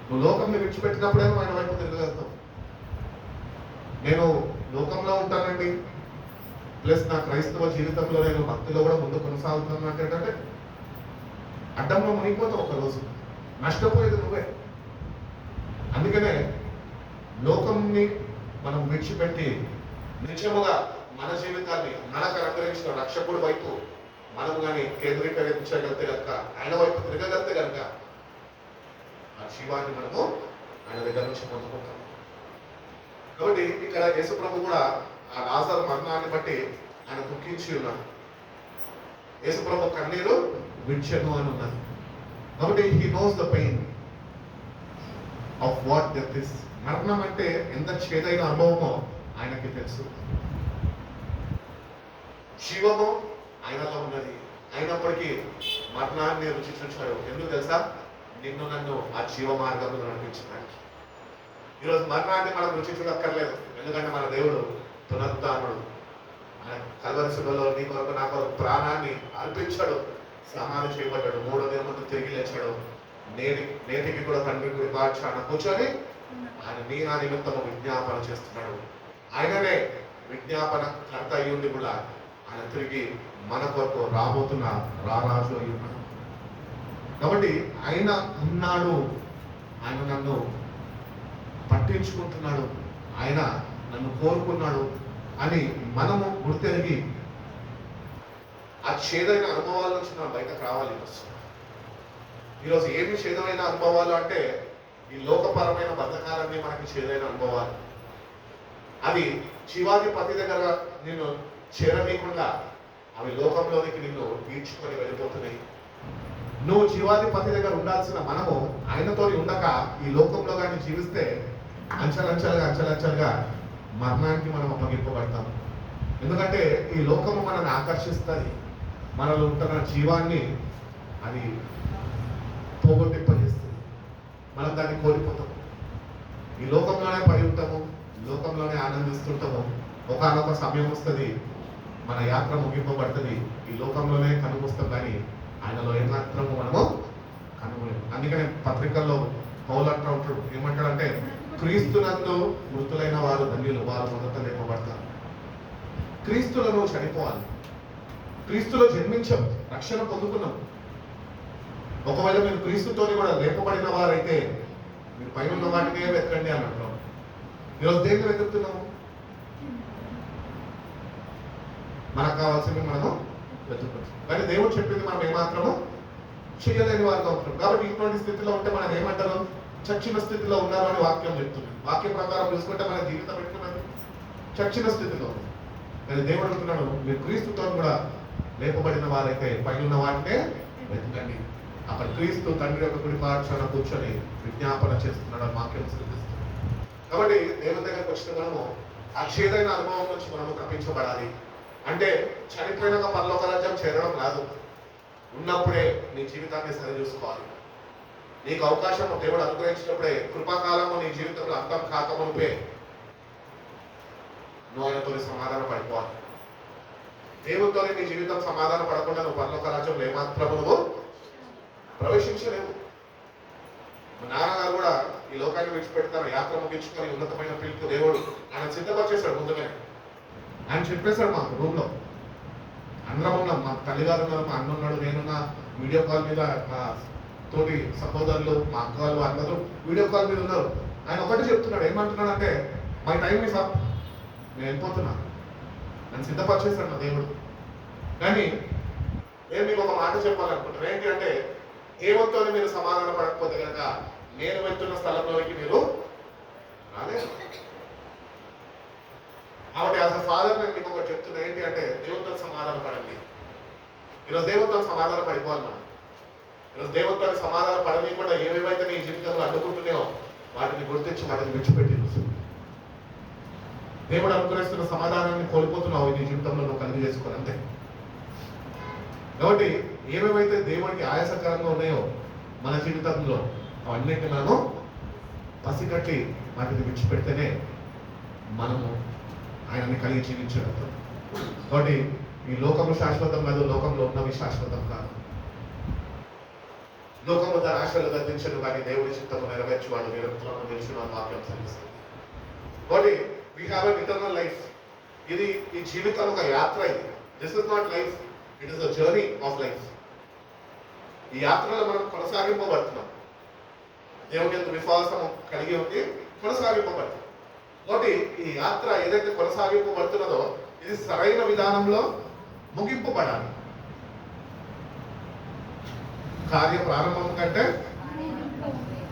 నువ్వు లోకంని విడిచిపెట్టినప్పుడేమో ఆయన వైపు తిరగలుగుతావు. నేను లోకంలో ఉంటానండి, ప్లస్ నా క్రైస్తవ జీవితంలో నేను భక్తిలో కూడా ముందు కొనసాగుతాను అంటే అడ్డంలో మునిగిపోతావు. ఒకరోజు నష్టపోయేది నువ్వే. అందుకనే లోకంని మనం విడిచిపెట్టి నిజముగా మన జీవితాన్ని మనకు అనుగ్రహించిన రక్షకుడి వైపు మనం కానీ కేంద్రీకరించగలిగితే కనుక, ఆయన వైపు తిరగగలిగితే కనుక ఆ జీవాన్ని మనము ఆయన దగ్గర నుంచి పొందుకుంటాం. కాబట్టి ఇక్కడ యేసుప్రభు కూడా ఆ లాజరు మరణాన్ని బట్టి ఆయన దుఃఖించి ఉన్నాడు. యేసుప్రభు కన్నీరు విడిచెను అని ఉన్నది. కాబట్టి he knows the pain of what death is. మరణం అంటే ఎంత చేదైన అనుభవమో ఆయనకి తెలుసు. జీవము ఆయనలో ఉన్నది, అయినప్పటికీ మరణాన్ని రుచి చూశాడు. ఎందుకు తెలుసా? నిన్ను నన్ను ఆ జీవ మార్గంలో నడిపించడానికి. ఈరోజు మరణాన్ని మనం రుచి చూడక్కర్లేదు, ఎందుకంటే మన దేవుడు పునరుద్ధానుడు. ఆయన కల్వరి శిలువలో నీ కొరకు నా కొరకు ప్రాణాన్ని అర్పించాడు, సమాధి చేయబడ్డాడు, 3వ దినం ముందు తిరిగి లేచాడు. నేటికి కూడా తండ్రి గురి పాఠశాల కూర్చొని ఆయన నీ నా నిమిత్తము విజ్ఞాపన చేస్తున్నాడు. ఆయననే విజ్ఞాపన కర్త అయి ఉండి కూడా ఆయన తిరిగి మన కొరకు రాబోతున్న రారాజు అయి ఉన్నాడు. కాబట్టి ఆయన ఉన్నాడు, ఆయన నన్ను పట్టించుకుంటున్నాడు, ఆయన నన్ను కోరుకున్నాడు అని మనము గుర్తెరిగి ఆ చేదైన అనుభవాల నుంచి మనం బయటకు రావాలి. ఈరోజు ఏమి చేదైన అనుభవాలు అంటే ఈ లోకపరమైన బద్ధకాలన్నీ మనకి చేదైన అనుభవాలు. అది జీవాధిపతి దగ్గర నిన్ను చేరనీయకుండా అవి లోకంలోనికి నిన్ను ఈడ్చుకొని వెళ్ళిపోతున్నాయి. నువ్వు జీవాధిపతి దగ్గర ఉండాల్సిన మనము ఆయనతో ఉండక ఈ లోకంలో కానీ జీవిస్తే అంచెలంచెలుగా మరణానికి మనం అప్పగింపబడతాం. ఎందుకంటే ఈ లోకము మనల్ని ఆకర్షిస్తుంది, మనలో ఉంటున్న జీవాన్ని అది పోగొట్టింపజేస్తుంది, మనం దాన్ని కోల్పోతాము. ఈ లోకంలోనే పడి ఉంటాము, లోకంలోనే ఆనందిస్తుంటాము. ఒకనొక సమయం వస్తుంది, మన యాత్ర ముగింపబడుతుంది, ఈ లోకంలోనే కనుమూస్తాం, కానీ ఆయనలో ఏమాత్రము మనము కనుగొలేము. అందుకనే పత్రికల్లో పౌలు అంటూ ఉంటాడు, ఏమంటాడంటే క్రీస్తునందు మృతులైన వారు ధన్యులు, వారు మొదట లేపబడతారు. క్రీస్తులను చనిపోవాలి, క్రీస్తులో జన్మించాం, రక్షణ పొందుకున్నాం. ఒకవేళ మీరు క్రీస్తుతోని కూడా లేపబడిన వారైతే మీరు పైన ఉన్న వాటినే వెతకండి అని అంటున్నాం. ఈరోజు దేన్ని వెతుకుతున్నాము? మనకు కావాల్సింది మనము వెతుకుతాం, కానీ దేవుడు చెప్పింది మనం ఏమాత్రము చేయలేని వారిగా ఉంటున్నాం. కాబట్టి ఇటువంటి స్థితిలో ఉంటే మనం ఏమంటారు? చచ్చిన స్థితిలో ఉన్నారు అని వాక్యం చెప్తుంది. వాక్యం ప్రకారం చూసుకుంటే మన జీవితం పెట్టుకున్నది చచ్చిన స్థితిలో ఉంది. కానీ దేవుడు అంటున్నాడు, మీరు క్రీస్తుతో కూడా లేపబడిన వారైతే పైన వాటినే వెతకండి. అక్కడ క్రీస్తు తండ్రి యొక్క కుడి పాఠశాల కూర్చొని విజ్ఞాపన చేస్తున్నాడు అని వాక్యం సూచిస్తుంది. కాబట్టి దేవుని దగ్గరకు వచ్చిన మనము ఆ చేదైన అనుభవం నుంచి మనము తప్పించబడాలి. అంటే చనిపోయినాక పరలోక రాజ్యం చేరడం రాదు, ఉన్నప్పుడే నీ జీవితాన్ని సరి చూసుకోవాలి. నీకు అవకాశం దేవుడు అనుగ్రహించినప్పుడే, కృపాకాలము నీ జీవితంలో అంతం కాకమునిపే నువ్వు ఆయనతో సమాధానం పడిపోవాలి. దేవునితో నీ జీవితం సమాధానం పడకుండా నువ్వు పరలోక రాజ్యంలో ఏమాత్రము నువ్వు ప్రవేశించలేవు. నాన్నగారు కూడా ఈ లోకాన్ని విడిచిపెడతారు, యాత్ర ముగించుకొని ఉన్నతమైన పిలుపు దేవుడు ఆయన సిద్ధపరిచేశాడు ముందుగానే. ఆయన చెప్పేశాడు మాకు రూమ్ లో అందరం ఉన్నాం, మా తల్లిగారు ఉన్నారు, మా అన్న ఉన్నాడు, నేనున్నా, వీడియో కాల్ మీద మా తోటి సహోదరులు, మా అక్క వాళ్ళు అందరూ వీడియో కాల్ మీద ఉన్నారు. ఆయన ఒకటి చెప్తున్నాడు, ఏమంటున్నాడు అంటే మై టైం ఇస్ అప్, నేను వెళ్ళిపోతున్నా, నన్ను సిద్ధపరిచేశాడు నా దేవుడు. కానీ నేను మీకు ఒక మాట చెప్పాలనుకుంటున్నాను, ఏంటి అంటే ఏమంతో మీరు సమాధాన పడకపోతే కనుక నేను వెళ్తున్న స్థలంలోకి మీరు రాలేదు. కాబట్టి యాజ్ అ ఫాదర్ నేను మీకు ఒకటి చెప్తున్నా, ఏంటి అంటే దేవునితో సమాధాన పడండి. ఈరోజు దేవునితో సమాధాన పడిపోవాలి మనం. ఈరోజు దేవునితో సమాధాన పడని కూడా ఏవేవైతే నీ జీవితంలో అడ్డుకుంటున్నాయో వాటిని గుర్తించి వాటిని విడిచిపెట్టి దేవుడు అనుగ్రహిస్తున్న సమాధానాన్ని కోల్పోతున్నావు నీ జీవితంలో నువ్వు కలిగి చేసుకోవాలి అంతే. కాబట్టి ఏమేమైతే దేవుడికి ఆయాసకరంగా ఉన్నాయో మన జీవితంలో అవన్నిటిని మనము పసిగట్టి వాటిని విడిచిపెడితేనే మనము ఆయనని కలిగి జీవించగలుగుతాం. కాబట్టి ఈ లోకము శాశ్వతం కాదు, లోకంలో ఉన్నవి శాశ్వతం కాదు. లోకము దాని ఆశలు గర్తించను, కానీ దేవుడి చిత్తము నెరవేర్చువాడు నిరంతరం నిలిచిన వాక్యం సరిస్తుంది. కాబట్టి we have an eternal life. ఇది ఈ జీవితం ఒక యాత్ర. ఇది this is not life, it is a journey of life. ఈ యాత్రలో మనం కొనసాగింపబడుతున్నాం, దేవుని యొక్క విశ్వాసం కలిగి ఉండి కొనసాగింపబడుతున్నాం. కాబట్టి ఈ యాత్ర ఏదైతే కొనసాగింపబడుతున్నదో ఇది సరైన విధానంలో ముగింపబడాలి. కార్య ప్రారంభం కంటే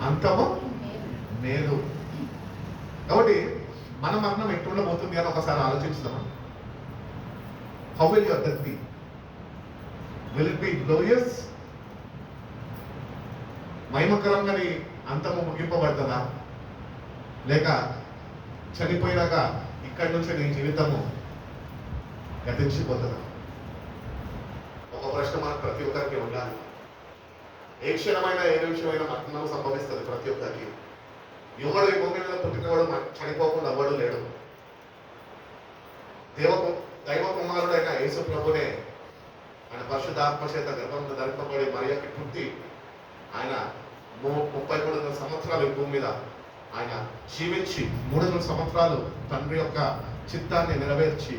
అంతము మేలు. కాబట్టి మన మరణం ఎట్లుండబోతుంది అని ఒకసారి ఆలోచించుదాం. How will your death be? Will it be glorious? మహిమకరంగా నీ అంతము ముగింపబడుతుందా? లేక చనిపోయినాక ఇక్కడి నుంచి నీ జీవితము గతించిపోతుందా? ఒక ప్రశ్న మనకు ప్రతి ఒక్కరికి ఉండాలి. ఏ క్షణమైనా ఏ నిమిషమైనా మరణం సంభవిస్తుంది ప్రతి ఒక్కరికి. ఎవడు ఈ భూమి మీద పుట్టినవాడు చనిపోకుండా ఎవడు లేడు. దైవ కుమారుడైన యేసు ప్రభునే ఆయన పరిశుద్ధాత్మ చేత గర్భంలో ధరింపబడి మరియకి పుట్టి ఆయన 33 సంవత్సరాలు ఈ భూమి మీద ఆయన జీవించి 3 సంవత్సరాలు తండ్రి యొక్క చిత్తాన్ని నెరవేర్చి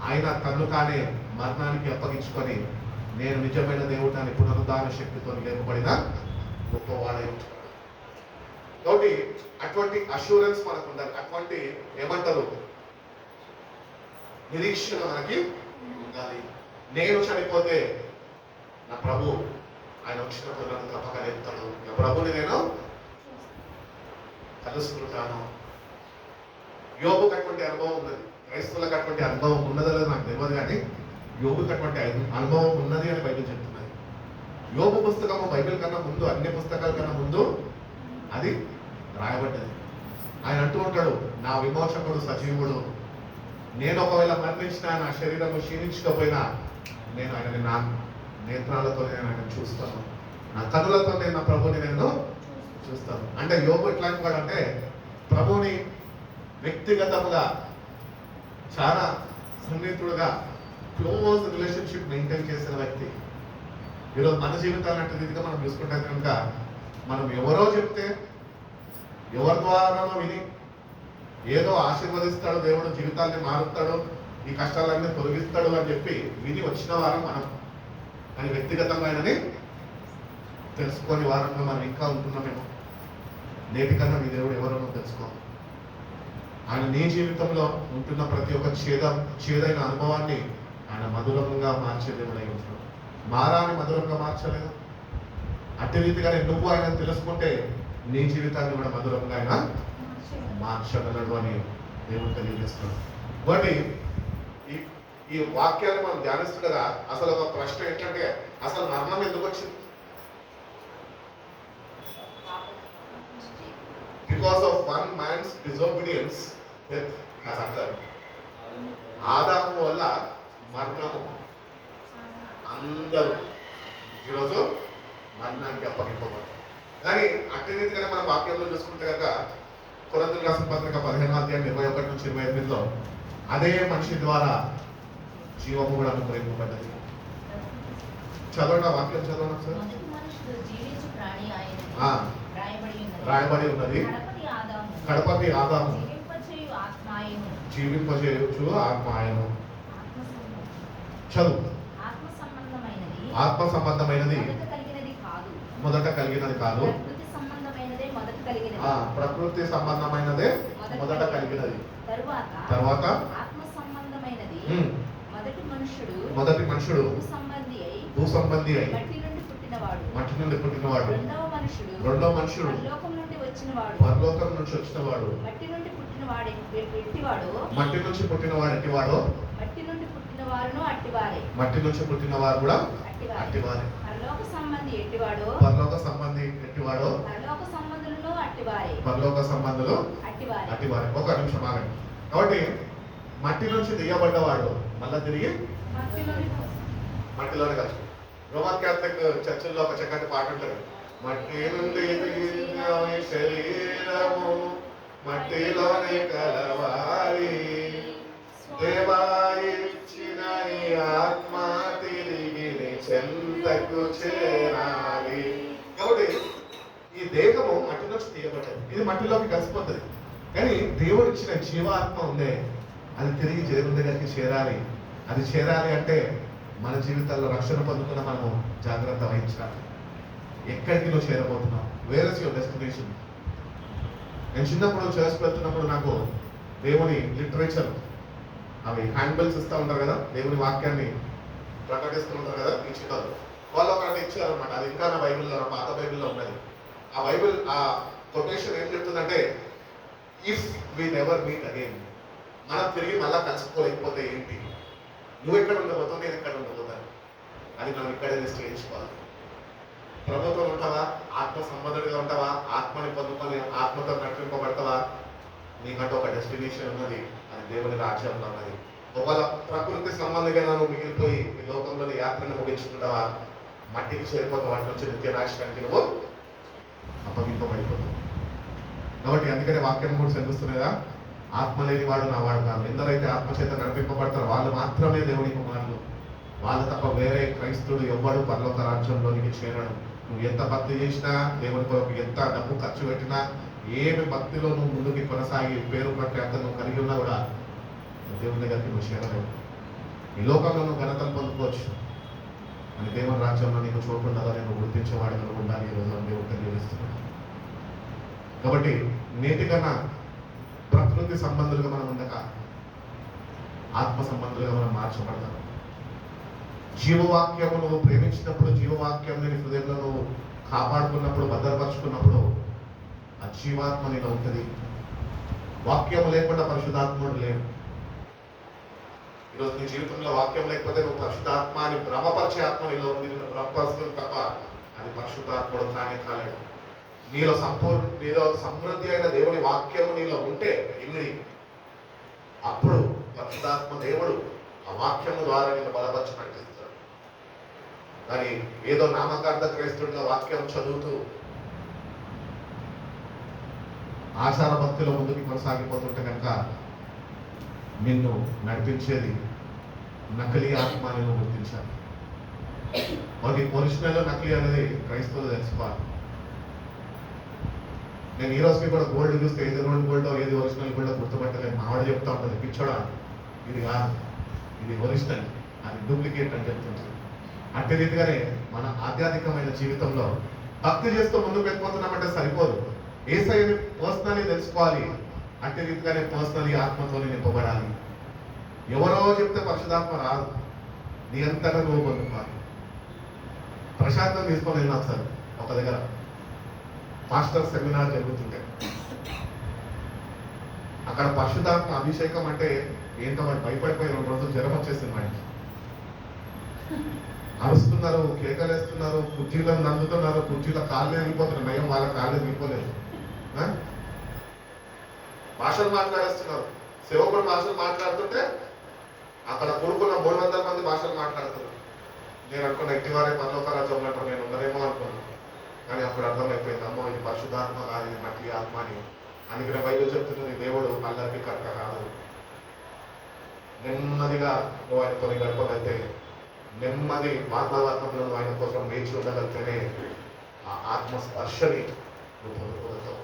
ఆయన తను తానే మరణానికి అప్పగించుకొని నేను నిజమైన దేవుడిని పునరుద్ధాన శక్తితో లేపబడిన గొప్పవాడై ఉంటాడు. కాబట్టి అటువంటి అష్యూరెన్స్ మనకు ఉండాలి. అటువంటి ఏమంటారు నిరీక్షణ మనకి ఉండాలి. నేను చనిపోతే నా ప్రభు ఆయన వచ్చినప్పుడు నన్ను తప్పక లేపుతాడు. నా ప్రభుని నేను కలుసుకుంటాను. యోబుకు అటువంటి అనుభవం ఉన్నది. క్రైస్తవులకు అటువంటి అనుభవం ఉన్నదో లేదో నాకు తెలియదు, కానీ యోబుకు అటువంటి అనుభవం ఉన్నది అని బైబిల్ చెప్తున్నది. యోబు పుస్తకము బైబిల్ కన్నా ముందు, అన్ని పుస్తకాల కన్నా ముందు అది రాయబడ్డది. ఆయన అంటూ ఉంటాడు, నా విమోచకుడు సజీవుడు, నేను ఒకవేళ మరణించినా నా శరీరం క్షీణించకపోయినా నేను ఆయనని నా నేత్రాలతో నేను ఆయన చూస్తాను, నా కనులతో నేను నా ప్రభుని నేను చూస్తాను. అంటే యోబు ఎట్లాంటి వాడు అంటే ప్రభుని వ్యక్తిగతంగా చాలా సన్నిహితుడుగా క్లోజ్ రిలేషన్షిప్ మెయింటైన్ చేసిన వ్యక్తి. ఈరోజు మన జీవితాన్ని అంటే రీతిగా మనం చూసుకుంటే కనుక మనం ఎవరో చెప్తే ఎవరి ద్వారానో విని ఏదో ఆశీర్వదిస్తాడు దేవుడు, జీవితాన్ని మారుస్తాడు, ఈ కష్టాలన్నీ తొలగిస్తాడు అని చెప్పి విని వచ్చిన వారం మనం, కానీ వ్యక్తిగతంగా ఆయనని తెలుసుకొని వారంలో మనం ఇంకా ఉంటున్నామేమో. నేటికన్నా నీ దేవుడు ఎవరో తెలుసుకో. ఆయన నీ జీవితంలో ఉంటున్న ప్రతి ఒక్క చేదైన అనుభవాన్ని ఆయన మధురంగా మార్చే దేవుడై ఉంటున్నాడు. మారాన్ని మధురంగా మార్చలేదు. అట్టి రీతిగానే నువ్వు ఆయన తెలుసుకుంటే నీ జీవితాన్ని కూడా మధురంగా ఆయన మార్చగలడు అని దేవుడు తెలియజేస్తున్నాడు. కాబట్టి ఈ వాక్యాన్ని మనం ధ్యానిస్తుండగా అసలు ఒక ప్రశ్న ఏంటంటే, అసలు మరణం ఎందుకు వచ్చింది? Because of one man's disobedience death has occurred. ఆదాము వల్ల మరణము అందరూ ఈరోజు మరణానికి అప్పగింపబడ్డారు. కానీ అట్టి రీతిగానే మనం వాక్యంలో చూసుకుంటే కనుక కొరింథీయులకు రాసిన పత్రిక 15:21-28 అదే మనిషి ద్వారా జీవము కూడా అనుగ్రహింపబడ్డది. చదవండి ఆ వాక్యం, చదవండి సార్. రాయబడి ఉన్నది, కడపటి ఆదాము జీవింపచేయు ఆత్మాయను. చదువు. ఆత్మ సంబంధమైనది మొదట కలిగినది కాదు, ప్రకృతి సంబంధమైనదే మొదట కలిగినది. తర్వాత మొదటి మనుషుడు భూసంబంధి అయి మట్టి నుండి పుట్టినవాడు. రెండో మనుషుడు పరలోకం నుంచి వచ్చినవాడు. మట్టి నుంచి పుట్టినవాడు ఎట్టివాడో మట్టి నుంచి పుట్టినవారు కూడా అట్టివారే. పరలోక సంబంధి ఎట్టివాడో పరలోక సంబంధులు అట్టివారే. ఒక నిమిషం ఆగండి. కాబట్టి మట్టి నుంచి దిగబడ్డవాడు మళ్ళా తిరిగి మట్టిలోనే కలిసి. రోమన్ క్యాథలిక్ చర్చిల్లో ఒక చక్కటి పాట ఉంటుంది, మట్టి నుండి శరీరము మట్టిలోనే కలవాలి, దేవా ఇచ్చిన ఈ ఆత్మ తిరిగి చెంతకు చేరాలి. కాబట్టి ఈ దేహము మట్టి నుంచి తీయబడ్డది, ఇది మట్టిలోకి కలిసిపోతుంది. కానీ దేవుడు ఇచ్చిన జీవాత్మ ఉందే, అది తిరిగి దేవుని దగ్గరికి చేరాలి. అది చేరాలి అంటే మన జీవితాల్లో రక్షణ పొందుకున్న మనము జాగ్రత్త వహించాలి. ఎక్కడికి నువ్వు చేరబోతున్నావు? Where is your destination? నేను చిన్నప్పుడు చర్చ్ వెళ్తున్నప్పుడు నాకు దేవుని లిటరేచర్, అవి హ్యాండ్బిల్స్ ఇస్తూ ఉంటారు కదా, దేవుని వాక్యాన్ని ప్రకటిస్తూ ఉంటారు కదా ఇచ్చేవాళ్ళు. వాళ్ళు ఒకటి ఇచ్చారనమాట. అది ఇంకా నా బైబిల్లో, నా పాత బైబిల్లో ఉన్నది. ఆ బైబిల్ ఆ కొటేషన్ ఏం చెప్తుందంటే, if we never meet again, మనం తిరిగి మళ్ళా కలుసుకోలేకపోతే ఏంటి? నువ్వు ఎక్కడ ఉండబోతావు, నేను ఎక్కడ ఉండబోతాను, అది మనం ఇక్కడే నిశ్చయించుకోవాలి. ప్రభుత్వం ఉంటావా, ఆత్మ సంబంధుడిగా ఉంటావా, ఆత్మని పొందుకొని ఆత్మతో నటింపబడతావా, నీకంటే ఒక డెస్టినేషన్ ఉన్నది, అది దేవుని రాజ్యంలో ఉన్నది. ఒకవేళ ప్రకృతి సంబంధిగా నువ్వు మిగిలిపోయి ఈ లోకంలోని యాత్రను ముగించుకుంటావా, మట్టికి చేరిపోతావు, వాటి నుంచి నిత్య నాశనానికి నువ్వు అప్పగింపబడిపోతావు. కాబట్టి అందుకనే వాక్యం కూడా చదువుతున్నదా, ఆత్మ లేని వాడు నా వాడు కాదు. ఎందరైతే ఆత్మచేత నడిపింపబడతారో వాళ్ళు మాత్రమే దేవుని కుమారులు. వాళ్ళు తప్ప వేరే క్రైస్తవుడు ఎవ్వడు పరలోక రాజ్యంలోనికి చేరడం. నువ్వు ఎంత భక్తి చేసినా, దేవుని కొరకు ఎంత డబ్బు ఖర్చు పెట్టినా, ఏమి భక్తిలో నువ్వు ముందుకి కొనసాగి పేరు ప్రఖ్యాత నువ్వు కలిగి ఉన్నా కూడా దేవుని దగ్గరికి నువ్వు చేరలేవు. ఈ లోకంలో నువ్వు ఘనతలు పొందుకోవచ్చు, అని దేవుని రాజ్యంలో నీకు చోటు ఉండదని నువ్వు గుర్తించేవాడిగా నువ్వు ఉండాలి. ఈరోజు దేవుడు తెలియజేస్తున్నాడు. కాబట్టి నేటికన్నా ప్రకృతి సంబంధులుగా మనం ఉండక ఆత్మ సంబంధులుగా మనం మార్చబడతాం. జీవవాక్యము నువ్వు ప్రేమించినప్పుడు, జీవవాక్యం నీ హృదయంలో నువ్వు కాపాడుకున్నప్పుడు, భద్రపరుచుకున్నప్పుడు ఆ జీవాత్మ నీలో ఉంటుంది. వాక్యం లేకుండా పరిశుద్ధాత్ముడు లేవు. ఈరోజు నీ జీవితంలో వాక్యం లేకపోతే నువ్వు పరిశుద్ధాత్మ అని భ్రమపరిచే ఆత్మ నీలో ఉంది. నిన్ను భ్రమపరుస్తుంది తప్ప అది పరిశుద్ధాత్ముడు కానే కాలేడు. నీలో సమృద్ధి అయిన దేవుని వాక్యము నీలో ఉంటే ఇన్ని, అప్పుడు పరిశుద్ధాత్మ దేవుడు ఆ వాక్యము ద్వారా నిన్ను బలపరిచి నడిపిస్తాడు. కానీ ఏదో నామకార్థ క్రైస్తవుడిగా వాక్యం చదువుతూ ఆచార భక్తిలో ముందుకు కొనసాగిపోతుంటే కనుక నిన్ను నడిపించేది నకిలీ ఆత్మ అని నువ్వు గుర్తించాలి. వారికి ఒరిజినల్ నకిలీ అనేది క్రైస్తవులు తెలుసుకోవాలి. నేను ఈ రోజుకి కూడా గోల్డ్ చూస్తే ఏది రోల్డ్ గోల్డో ఏది ఒరిజినల్ గోల్డో గుర్తుపట్టలేదు. మావాడు చెప్తా ఉంటుంది, పిచ్చోడా ఇది కాదు, ఇది ఒరిజినల్, అది డూప్లికేట్ అని చెప్తుంటుంది. అట్టి రీతిగానే మన ఆధ్యాత్మికమైన జీవితంలో భక్తి చేస్తూ ముందుకు వెళ్ళిపోతున్నామంటే సరిపోదు. యేసయ్యని పర్సనలీ తెలుసుకోవాలి. అట్టి రీతిగానే పర్సనలీ ఆత్మతో నింపబడాలి. ఎవరో చెప్తే పరిశుధాత్మ రాదు, నీ అంతగా నువ్వు పొందుకోవాలి. ప్రశాంతం తీసుకొని వెళ్ళినాం సార్ ఒక దగ్గర మాస్టర్ సెమినార్ జరుగుతుంటే, అక్కడ పరిశుధాత్మ అభిషేకం అంటే ఏంటో వాడు భయపడిపోయి 2 రోజులు జ్వరం వచ్చేసింది వాడికి. అరుస్తున్నారు, కేకలేస్తున్నారు, కుర్చీలను నందుతున్నారు, కుర్చీలో కాళ్ళు వెళ్ళిపోతున్నారు. నయం వాళ్ళ కాళ్ళు వెళ్ళిపోలేదు. భాషలు మాట్లాడేస్తున్నారు. సేవకుడు భాషలు మాట్లాడుతుంటే అక్కడ కూడుకున్న 300 మంది భాషలు మాట్లాడుతున్నారు. నేను అనుకున్న ఎట్టివారే పరలోక రాజ్యంలో అంటారు, నేను ఉండరేమో అనుకున్నాను. కానీ అప్పుడు అర్థమైపోయింది, అమ్మో ఇది పరిశుద్ధాత్మ కాదు, ఇది నకిలీ ఆత్మ అని. అందుకనే బైబిల్ చెప్తున్నది, దేవుడు అందరికీ కరెక్ట్ కాదు. నెమ్మదిగా నువ్వు ఆయనతో గడపగలిగితే, నెమ్మది వాతావరణంలో నువ్వు ఆయన కోసం వేచి ఉండగలిగితేనే ఆ ఆత్మ స్పర్శని నువ్వు పొందుకోగలుగుతావు.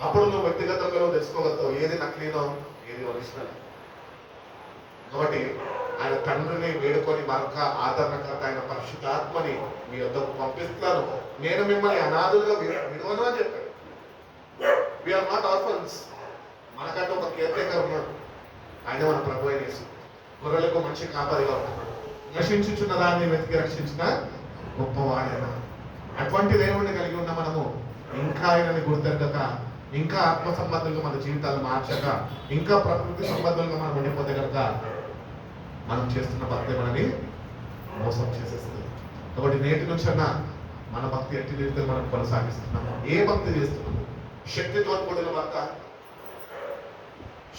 అప్పుడు నువ్వు వ్యక్తిగతంగా నువ్వు తెలుసుకోగలుగుతావు ఏది నకిలీనో ఏది ఒరిజినల్. కాబట్టి ఆయన తండ్రిని వేడుకొని మరొక ఆదరణకర్త అయిన పరిశుద్ధాత్మని మీ వద్దకు పంపిస్తాను, నేను మిమ్మల్ని అనాథులుగా విడువను అని చెప్పాడు. We are not orphans. మనకంటే ఒక కేర్టేకర్ ఉన్నాడు, ఆయన మన ప్రభు అయిన యేసు. గొర్రెలకు మంచి కాపరిగా ఉన్నాడు. నశించుచున్న దాన్ని వెతికి రక్షించిన గొప్పవాడైనా. అటువంటి దేవుడిని కలిగి ఉన్న మనము ఇంకా ఆయనని గుర్తెరగక, ఇంకా ఆత్మ సంబంధులుగా మన జీవితాలు మార్చక, ఇంకా ప్రకృతి సంబంధులుగా మనం ఉండిపోతే కనుక మనం చేస్తున్న భక్తి మనని మోసం చేసేస్తుంది. కాబట్టి నేటి నుంచి అన్నా మన భక్తి ఎట్టి రీతిలో మనం కొనసాగిస్తున్నాము. ఏ భక్తి చేస్తున్నాము? శక్తితో కూడిన భక్తి.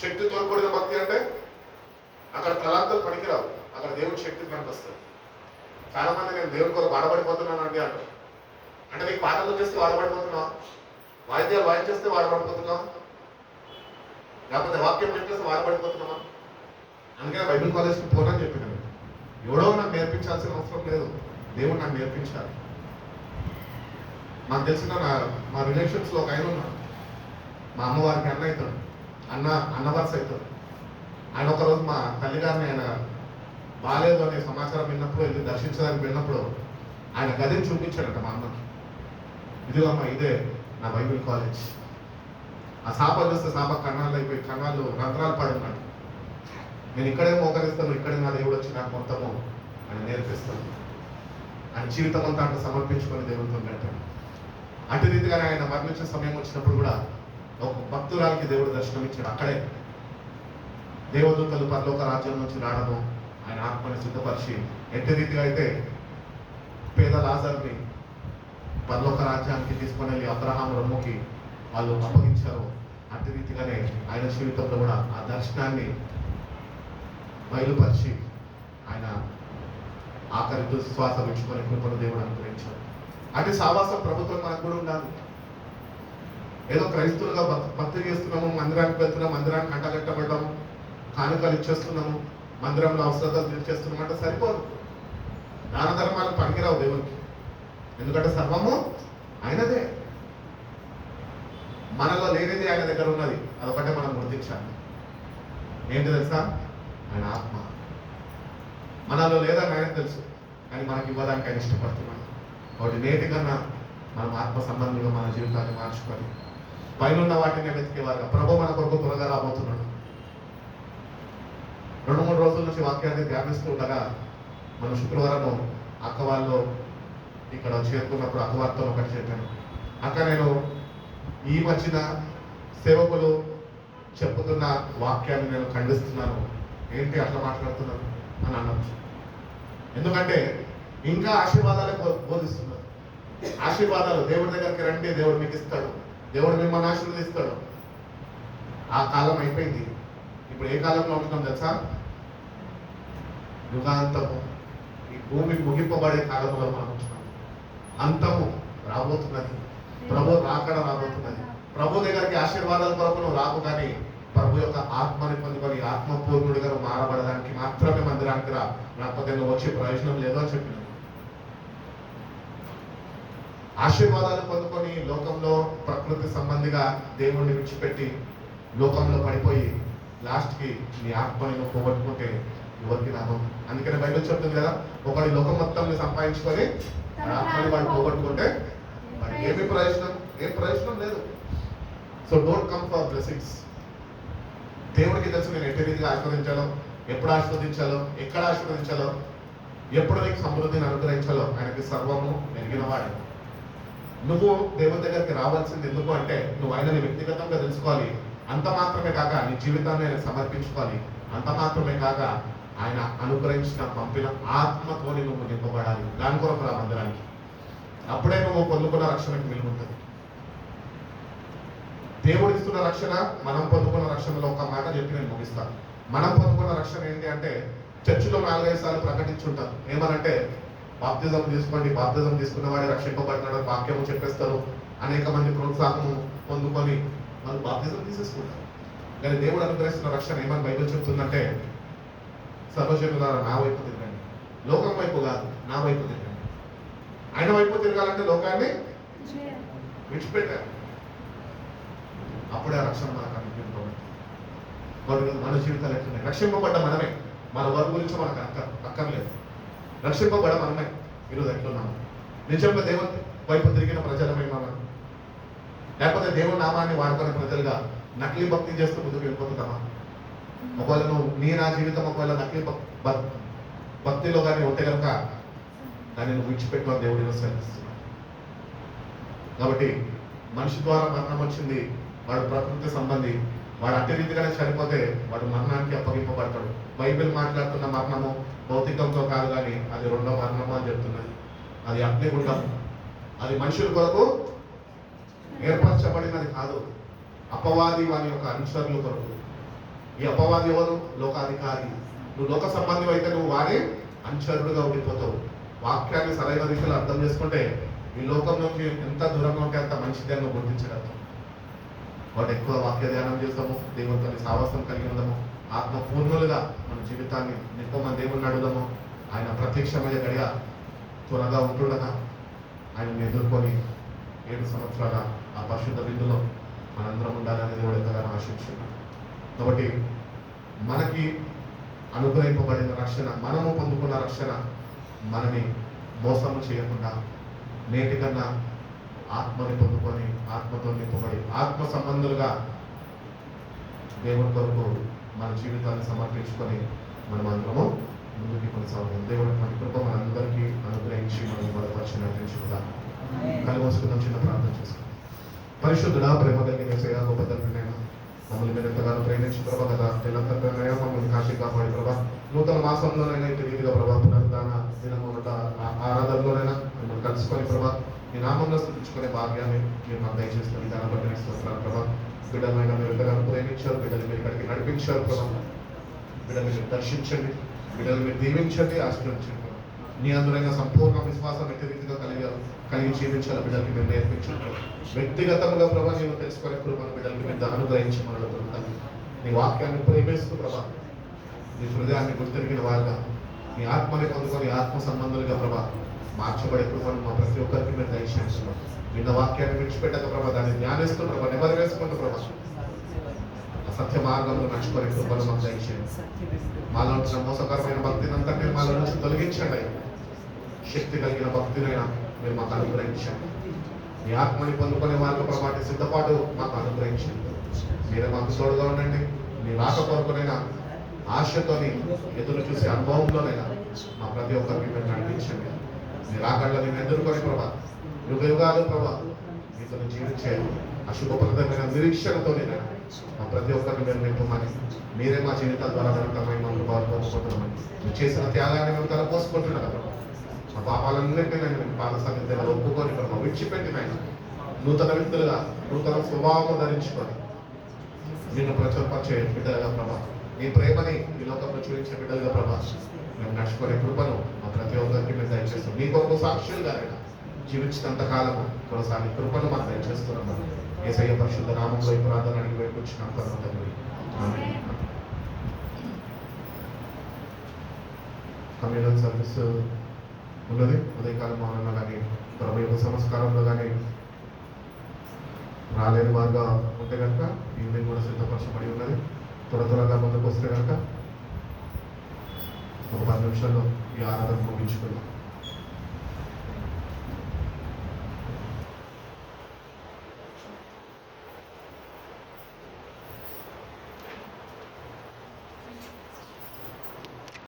శక్తితో కూడిన భక్తి అంటే అక్కడ తలాంతలు పనికిరావు, అక్కడ దేవుడి శక్తి కనిపిస్తుంది. చాలా మంది నేను దేవుడి కొరకు వాడబడిపోతున్నాను అండి అంటారు. అంటే నీకు పాటలు చేస్తే వాడబడిపోతున్నావు, వాయిద్యాలు వాయించేస్తే వాడబడిపోతున్నావు, లేకపోతే వాక్యం చెప్పేస్తే వాడబడిపోతున్నావా? అందుకనే బైబిల్ కాలేజ్కి పోనని చెప్పినాను. ఎవడో నాకు నేర్పించాల్సిన అవసరం లేదు, దేవుడు నాకు నేర్పించాలి. మాకు తెలిసిన మా రిలేషన్స్లో ఒక ఆయన ఉన్నాడు, మా అమ్మవారికి అన్న అవుతాడు, అన్నవర్స్ అవుతాడు. ఆయన ఒకరోజు మా తల్లిగారిని ఆయన బాగాలేదు అనే సమాచారం విన్నప్పుడు, వెళ్ళి దర్శించడానికి వెళ్ళినప్పుడు ఆయన గదిని చూపించాడట మా అమ్మకి. ఇదిగో అమ్మ, ఇదే నా బైబిల్ కాలేజ్. ఆ సాప చూస్తే సాప కన్నాళ్ళు అయిపోయి కన్నాళ్ళు రంధ్రాలు పడి ఉన్నాడు. నేను ఇక్కడే మోకరిస్తాను, ఇక్కడే నా దేవుడు వచ్చి నాకు మొత్తము ఆయన నేర్పిస్తాను. ఆయన జీవితం అంతా అట్లా సమర్పించుకొని దేవుడితో గట్టాడు. అటు రీతిగానే ఆయన మరణించే సమయం వచ్చినప్పుడు కూడా ఒక భక్తురాలకి దేవుడు దర్శనం ఇచ్చాడు. అక్కడే దేవదూతలు పరలోక రాజ్యం నుంచి రావడము, ఆయన ఆత్మని సిద్ధపరిచి ఎట్టి రీతిగా అయితే పేద లాజర్ని పరలోక రాజ్యానికి తీసుకొని వెళ్ళి అబ్రహాం రొమ్ముకి వాళ్ళు అప్పగించారు, అట్టి రీతిగానే ఆయన జీవితంలో కూడా ఆ దర్శనాన్ని బయలుపరిచి ఆయన ఆఖరి దుశ్వాస విచ్చుకొని కృపను దేవుడు అనుగ్రహించాడు. అంటే సావాసం ప్రభుత్వం మనకు కూడా ఉండాలి. ఏదో క్రైస్తవులుగా భక్తి చేస్తున్నాము, మందిరానికి వెళ్తున్నాము, మందిరానికి అంటగట్టబడ్డాము, కానుకలు ఇచ్చేస్తున్నాము, మందిరంలో అవసరాలు తీర్చేస్తున్నాం అంటే సరిపోదు. దాన ధర్మాలు పనికిరావు దేవునికి. ఎందుకంటే సర్వము ఆయనదే. మనలో లేనిది ఆయన దగ్గర ఉన్నది. అదొకటే మనం గుర్తించాలి. ఏంటి తెలుసా? ఆయన ఆత్మ. మనలో లేదని ఆయన తెలుసు, కానీ మనకి ఇవ్వడానికి ఆయన ఇష్టపడుతున్నాడు. కాబట్టి నేటి కన్నా మనం ఆత్మ సంబంధంగా మన జీవితాన్ని మార్చుకొని పైన వాటిని వెతికేవారుగా ప్రభు మన కొరకు త్వరగా రాబోతున్నాడు. 2-3 రోజుల నుంచి వాక్యాన్ని ధ్యానిస్తూ ఉండగా మన శుక్రవారం అక్క వాళ్ళు ఇక్కడ చేరుకున్నప్పుడు అక్క వారితో ఒకటి చెప్పాను. అక్క, నేను ఈ మధ్యన సేవకులు చెప్పుతున్న వాక్యాన్ని నేను ఖండిస్తున్నాను. ఏంటి అట్లా మాట్లాడుతున్నాను అని అన్నది. ఎందుకంటే ఇంకా ఆశీర్వాదాలే బోధిస్తున్నారు. ఆశీర్వాదాలు, దేవుడి దగ్గరికి రండి, దేవుడు మీకు ఇస్తాడు, దేవుడు మిమ్మల్ని ఆశీర్వదిస్తాడు. ఆ కాలం అయిపోయింది. ఇప్పుడు ఏ కాలంలో ఉంటున్నాం తెలుసా? యుగాంతము, ఈ భూమి ముగింపబడే కాలంలో మనం ఉంటున్నాం. అంతము రాబోతున్నది, ప్రభు రాకడ రాబోతున్నది. ప్రభు దగ్గరికి ఆశీర్వాదాల కొరకు నువ్వు రాకు, కానీ ప్రభు యొక్క ఆత్మని పొందుకొని ఆత్మపూర్ణుడిగా మారబడడానికి మాత్రమే మందిరానికి రా, లేకపోతే నువ్వు వచ్చే ప్రయోజనం లేదు అని చెప్పిన. ఆశీర్వాదాలు పొందుకొని లోకంలో ప్రకృతి సంబంధిగా దేవుణ్ణి విడిచిపెట్టి లోకంలో పడిపోయి లాస్ట్కి నీ ఆత్మని నువ్వు పోగొట్టుకుంటే ఎవరికి లాభం? అందుకని బైబిల్ చెప్తుంది కదా, ఒకటి లోకం మొత్తం సంపాదించుకొని ఆత్మని వాడు పోగొట్టుకుంటే వాడికి ఏం ప్రయోజనం లేదు. So don't come for blessings. దేవుడికి తెలుసు నేను ఎట్టి రీతిగా ఆశీర్వదించాలో, ఎప్పుడు ఆశీర్వదించాలో, ఎక్కడ ఆశీర్వదించాలో, ఎప్పుడు నీకు సమృద్ధిని అనుగ్రహించాలో ఆయనకి సర్వము ఎరిగినవాడు. నువ్వు దేవుని దగ్గరికి రావాల్సింది ఎందుకు అంటే నువ్వు ఆయనని వ్యక్తిగతంగా తెలుసుకోవాలి. అంత మాత్రమే కాక నీ జీవితాన్ని ఆయన సమర్పించుకోవాలి. అంత మాత్రమే కాక ఆయన అనుగ్రహించిన పంపిన ఆత్మతోని నువ్వు నింపబడాలి. దాని కొరకు రా మందిరానికి. అప్పుడే నువ్వు పొందుకున్న రక్షణకు విలువ ఉంటుంది. దేవుడు ఇస్తున్న రక్షణ, మనం పొందుకున్న రక్షణలో ఒక మాట చెప్పి నేను ముగిస్తాను. మనం పొందుకున్న రక్షణ ఏంటి అంటే చర్చిలో 4-5 సార్లు ప్రకటించుంటారు. ఏమనంటే బాప్తిజం తీసుకోండి, బాప్తిజం తీసుకున్న వాడే రక్షింపబడినాడు వాక్యము చెప్పేస్తారు. అనేక మంది ప్రోత్సాహము పొందుకొని వాళ్ళు బాప్తిజం తీసేసుకుంటారు. కానీ దేవుడు అనుగ్రహిస్తున్న రక్షణ ఏమని బైబిల్ చెప్తుందంటే, సర్వజనులారా నా వైపు తిరగండి, లోకం వైపు కాదు, నా వైపు తిరగండి. ఆయన వైపు తిరగాలంటే లోకాన్ని విడిచిపెట్టారు. అప్పుడే ఆ రక్షణ మనకు అనుగ్రహింపబడుతుంది. మన జీవితాలు ఎట్లున్నాయి? రక్షింపబడ్డ మనమే, మన వారి గురించి మనకు అక్కర్లేదు. రక్షింపబడ మనమే. ఈరోజు ఎట్లున్నాము? నిజంగా దేవుని వైపు తిరిగిన ప్రజలమే మనం, లేకపోతే దేవుని నామాన్ని వాడుకునే ప్రజలుగా నకిలీ భక్తి చేస్తూ ముందుకు వెళ్ళిపోతున్నామా? ఒకవేళ నువ్వు నా జీవితం ఒకవేళ నకిలీ భక్తిలో కానీ ఉంటే కనుక దాన్ని నువ్వు విడిచిపెట్టుకుని దేవుడిని సెలవిస్తున్నాడు. కాబట్టి మనిషి ద్వారా మరణం వచ్చింది, వాడు ప్రకృతి సంబంధి, వాడు అట్టి రీతిగానే చనిపోతే వాడు మరణానికి అప్పగింపబడతాడు. బైబిల్ మాట్లాడుతున్న మరణము భౌతికంతో కాదు, కానీ అది 2వ మరణము అని చెప్తున్నది. అది అగ్నిగుండం. అది మనుషుల కొరకు ఏర్పరచబడినది కాదు, అపవాది వాని యొక్క అనుచరుల కొరకు. ఈ అపవాది ఎవరు? లోకాధికారి. నువ్వు లోక సంబంధం అయితే నువ్వు వారి అనుచరుడుగా ఉండిపోతావు. వాక్యాన్ని సరైన రీతిలో అర్థం చేసుకుంటే ఈ లోకం నుంచి ఎంత దూరంగా ఉంటే అంత మంచిదని నువ్వు గుర్తించగలుగుతావు. వాటి ఎక్కువ వాక్య ధ్యానం చేస్తాము, దేవునితో సావాసం కలిగి ఉందాము, ఆత్మ పూర్ణులుగా మన జీవితాన్ని నింపమని దేవుణ్ణి అడుగుదాము. ఆయన ప్రత్యక్షమయ్యే గడియ త్వరగా ఉంటుండగా ఆయనను ఎదుర్కొని 7 సంవత్సరాల ఆ పరిశుద్ధ విందులో మనందరం ఉండాలని దేవుడు ఎంతగానో ఆశించున్నాడు. కాబట్టి మనకి అనుగ్రహింపబడిన రక్షణ, మనము పొందుకున్న రక్షణ మనని మోసము చేయకుండా నేటి కన్నా ఆత్మని పొందుకొని ఆత్మతో నింపబడి ఆత్మ సంబంధులుగా దేవుని కొరకు మన జీవితాన్ని సమర్పించుకొని మనం అందరము ముందుకి కొనసాగుతాం. దేవుడి మన కృప మనందరికీ అనుగ్రహించి మనం బలపరిచి నడిపించుకుందాం. కలువసుకుందాం, చిన్న ప్రార్థన చేసుకుందాం. పరిశుద్ధుడా, ప్రేమ కలిగిన యేసయ్యా, గొప్ప తండ్రి, నేను మమ్మల్ని మీరు ఎంతగానో ప్రేమించి ప్రభా కదా తెలంగాణ మమ్మల్ని కాశీ కాపాడి ప్రభా నూతన మాసంలోనైనా ఇంటి రీతిగా ప్రభా పునరుద్ధాన దినము ఆరాధనలోనైనా మిమ్మల్ని కలుసుకొని ప్రభా ఈ నామంలో స్థుతించుకునే భాగ్యాన్ని మీరు మాకు దయచేసిన విధానం బట్టి స్తోత్రాలు ప్రభా. బిడ్డలైనా మీరు ఎంతగానో ప్రేమించారు, బిడ్డలు మీరు ఇక్కడికి నడిపించారు ప్రభా. బిడ్డలు మీరు దర్శించండి, బిడ్డలు మీరు దీవించండి, ఆశీర్వదించండి. నీ అందులో సంపూర్ణ విశ్వాసం ఎట్టి రీతిగా కలిగి జీవించాలి బిడ్డలకి మీరు నేర్పించండి. వ్యక్తిగతంగా ప్రభా నేను తెలుసుకునే కృపను బిడ్డలకి మీరు అనుగ్రహించి మనలో దొరుకుతాను. నీ వాక్యాన్ని ప్రేమిస్తూ ప్రభా, నీ హృదయాన్ని గుర్తిరిగిన వారుగా, నీ ఆత్మని పొందుకొని ఆత్మ సంబంధులుగా ప్రభా మార్చబడే కృపను మా ప్రతి ఒక్కరికి మీరు దయచేస్తున్నాం. నిన్న వాక్యాన్ని విడిచిపెట్టక ప్రభా దాన్ని ధ్యానిస్తూ ప్రభా నెమరు వేసుకుంటూ ప్రభా సత్య మార్గంలో నడుచుకునే కృపను మాకు దయచేయండి. మాలో వచ్చిన మోసకరమైన భక్తిని అంతటి మాలో నుంచి తొలగించండి. శక్తి కలిగిన భక్తినైనా మీరు మాకు అనుగ్రహించండి. మీ ఆత్మని పొందుకునే వారికి ప్రభాటి సిద్ధపాటు మాకు అనుగ్రహించండి. మీరే మాకు తోడుగా ఉండండి. మీ రాక కొరకునైనా ఆశతోని ఎదురు చూసే అనుభవంలోనైనా మా ప్రతి ఒక్కరికి మీరు నడిపించండి. మీ రాకల్లో నేను ఎదుర్కొని ప్రభా యుగ యుగాలు ప్రభా మీతో జీవించే అశుభప్రదమైన నిరీక్షణతోనే మా ప్రతి ఒక్కరిని మేము నింపమని, మీరే మా జీవితాల ద్వారా జరుగుతామని మమ్మల్ని బాధపడుకుంటున్నామని, మీరు చేసిన త్యాగాన్ని మేము తలపోసుకుంటున్నాం కదా. మా పాపాలన్నింటినీ నేను పాద సన్నిధిలో ఒప్పుకొని ప్రభావ విడిచిపెట్టి నేను నూతన వ్యక్తులుగా నూతన స్వభావం ధరించుకొని నిన్ను ప్రచురపరిచే బిడ్డలుగా ప్రభా, నీ ప్రేమని ఈ లోకంలో చూపించే బిడ్డలుగా ప్రభా మేము నడుచుకునే కృపను మా ప్రతి ఒక్కరికి మేము దయచేస్తాం. మీ కొరకు సాక్షులుగా జీవించినంత కాలము కొనసాగి కృపను మాకు దయచేస్తున్నాము. యేసయ్య పరిశుద్ధ నామంలో ఈ ప్రార్థన అడిగి వేడుకొచ్చున్నాం తండ్రి. ఆమేన్. కమ్యూనల్ సర్వీస్ ఉన్నది ఉదయకాలం మౌనంలో కానీ ప్రభు యొక్క సంస్కారంలో కానీ రాలేని వారుగా ఉంటే కనుక ఈవినింగ్ కూడా సిద్ధపరచబడి ఉన్నది. త్వరగా ముందుకు వస్తే కనుక ఒక 10 నిమిషాల్లో ఈ ఆరాధన ముగించుకుందాం.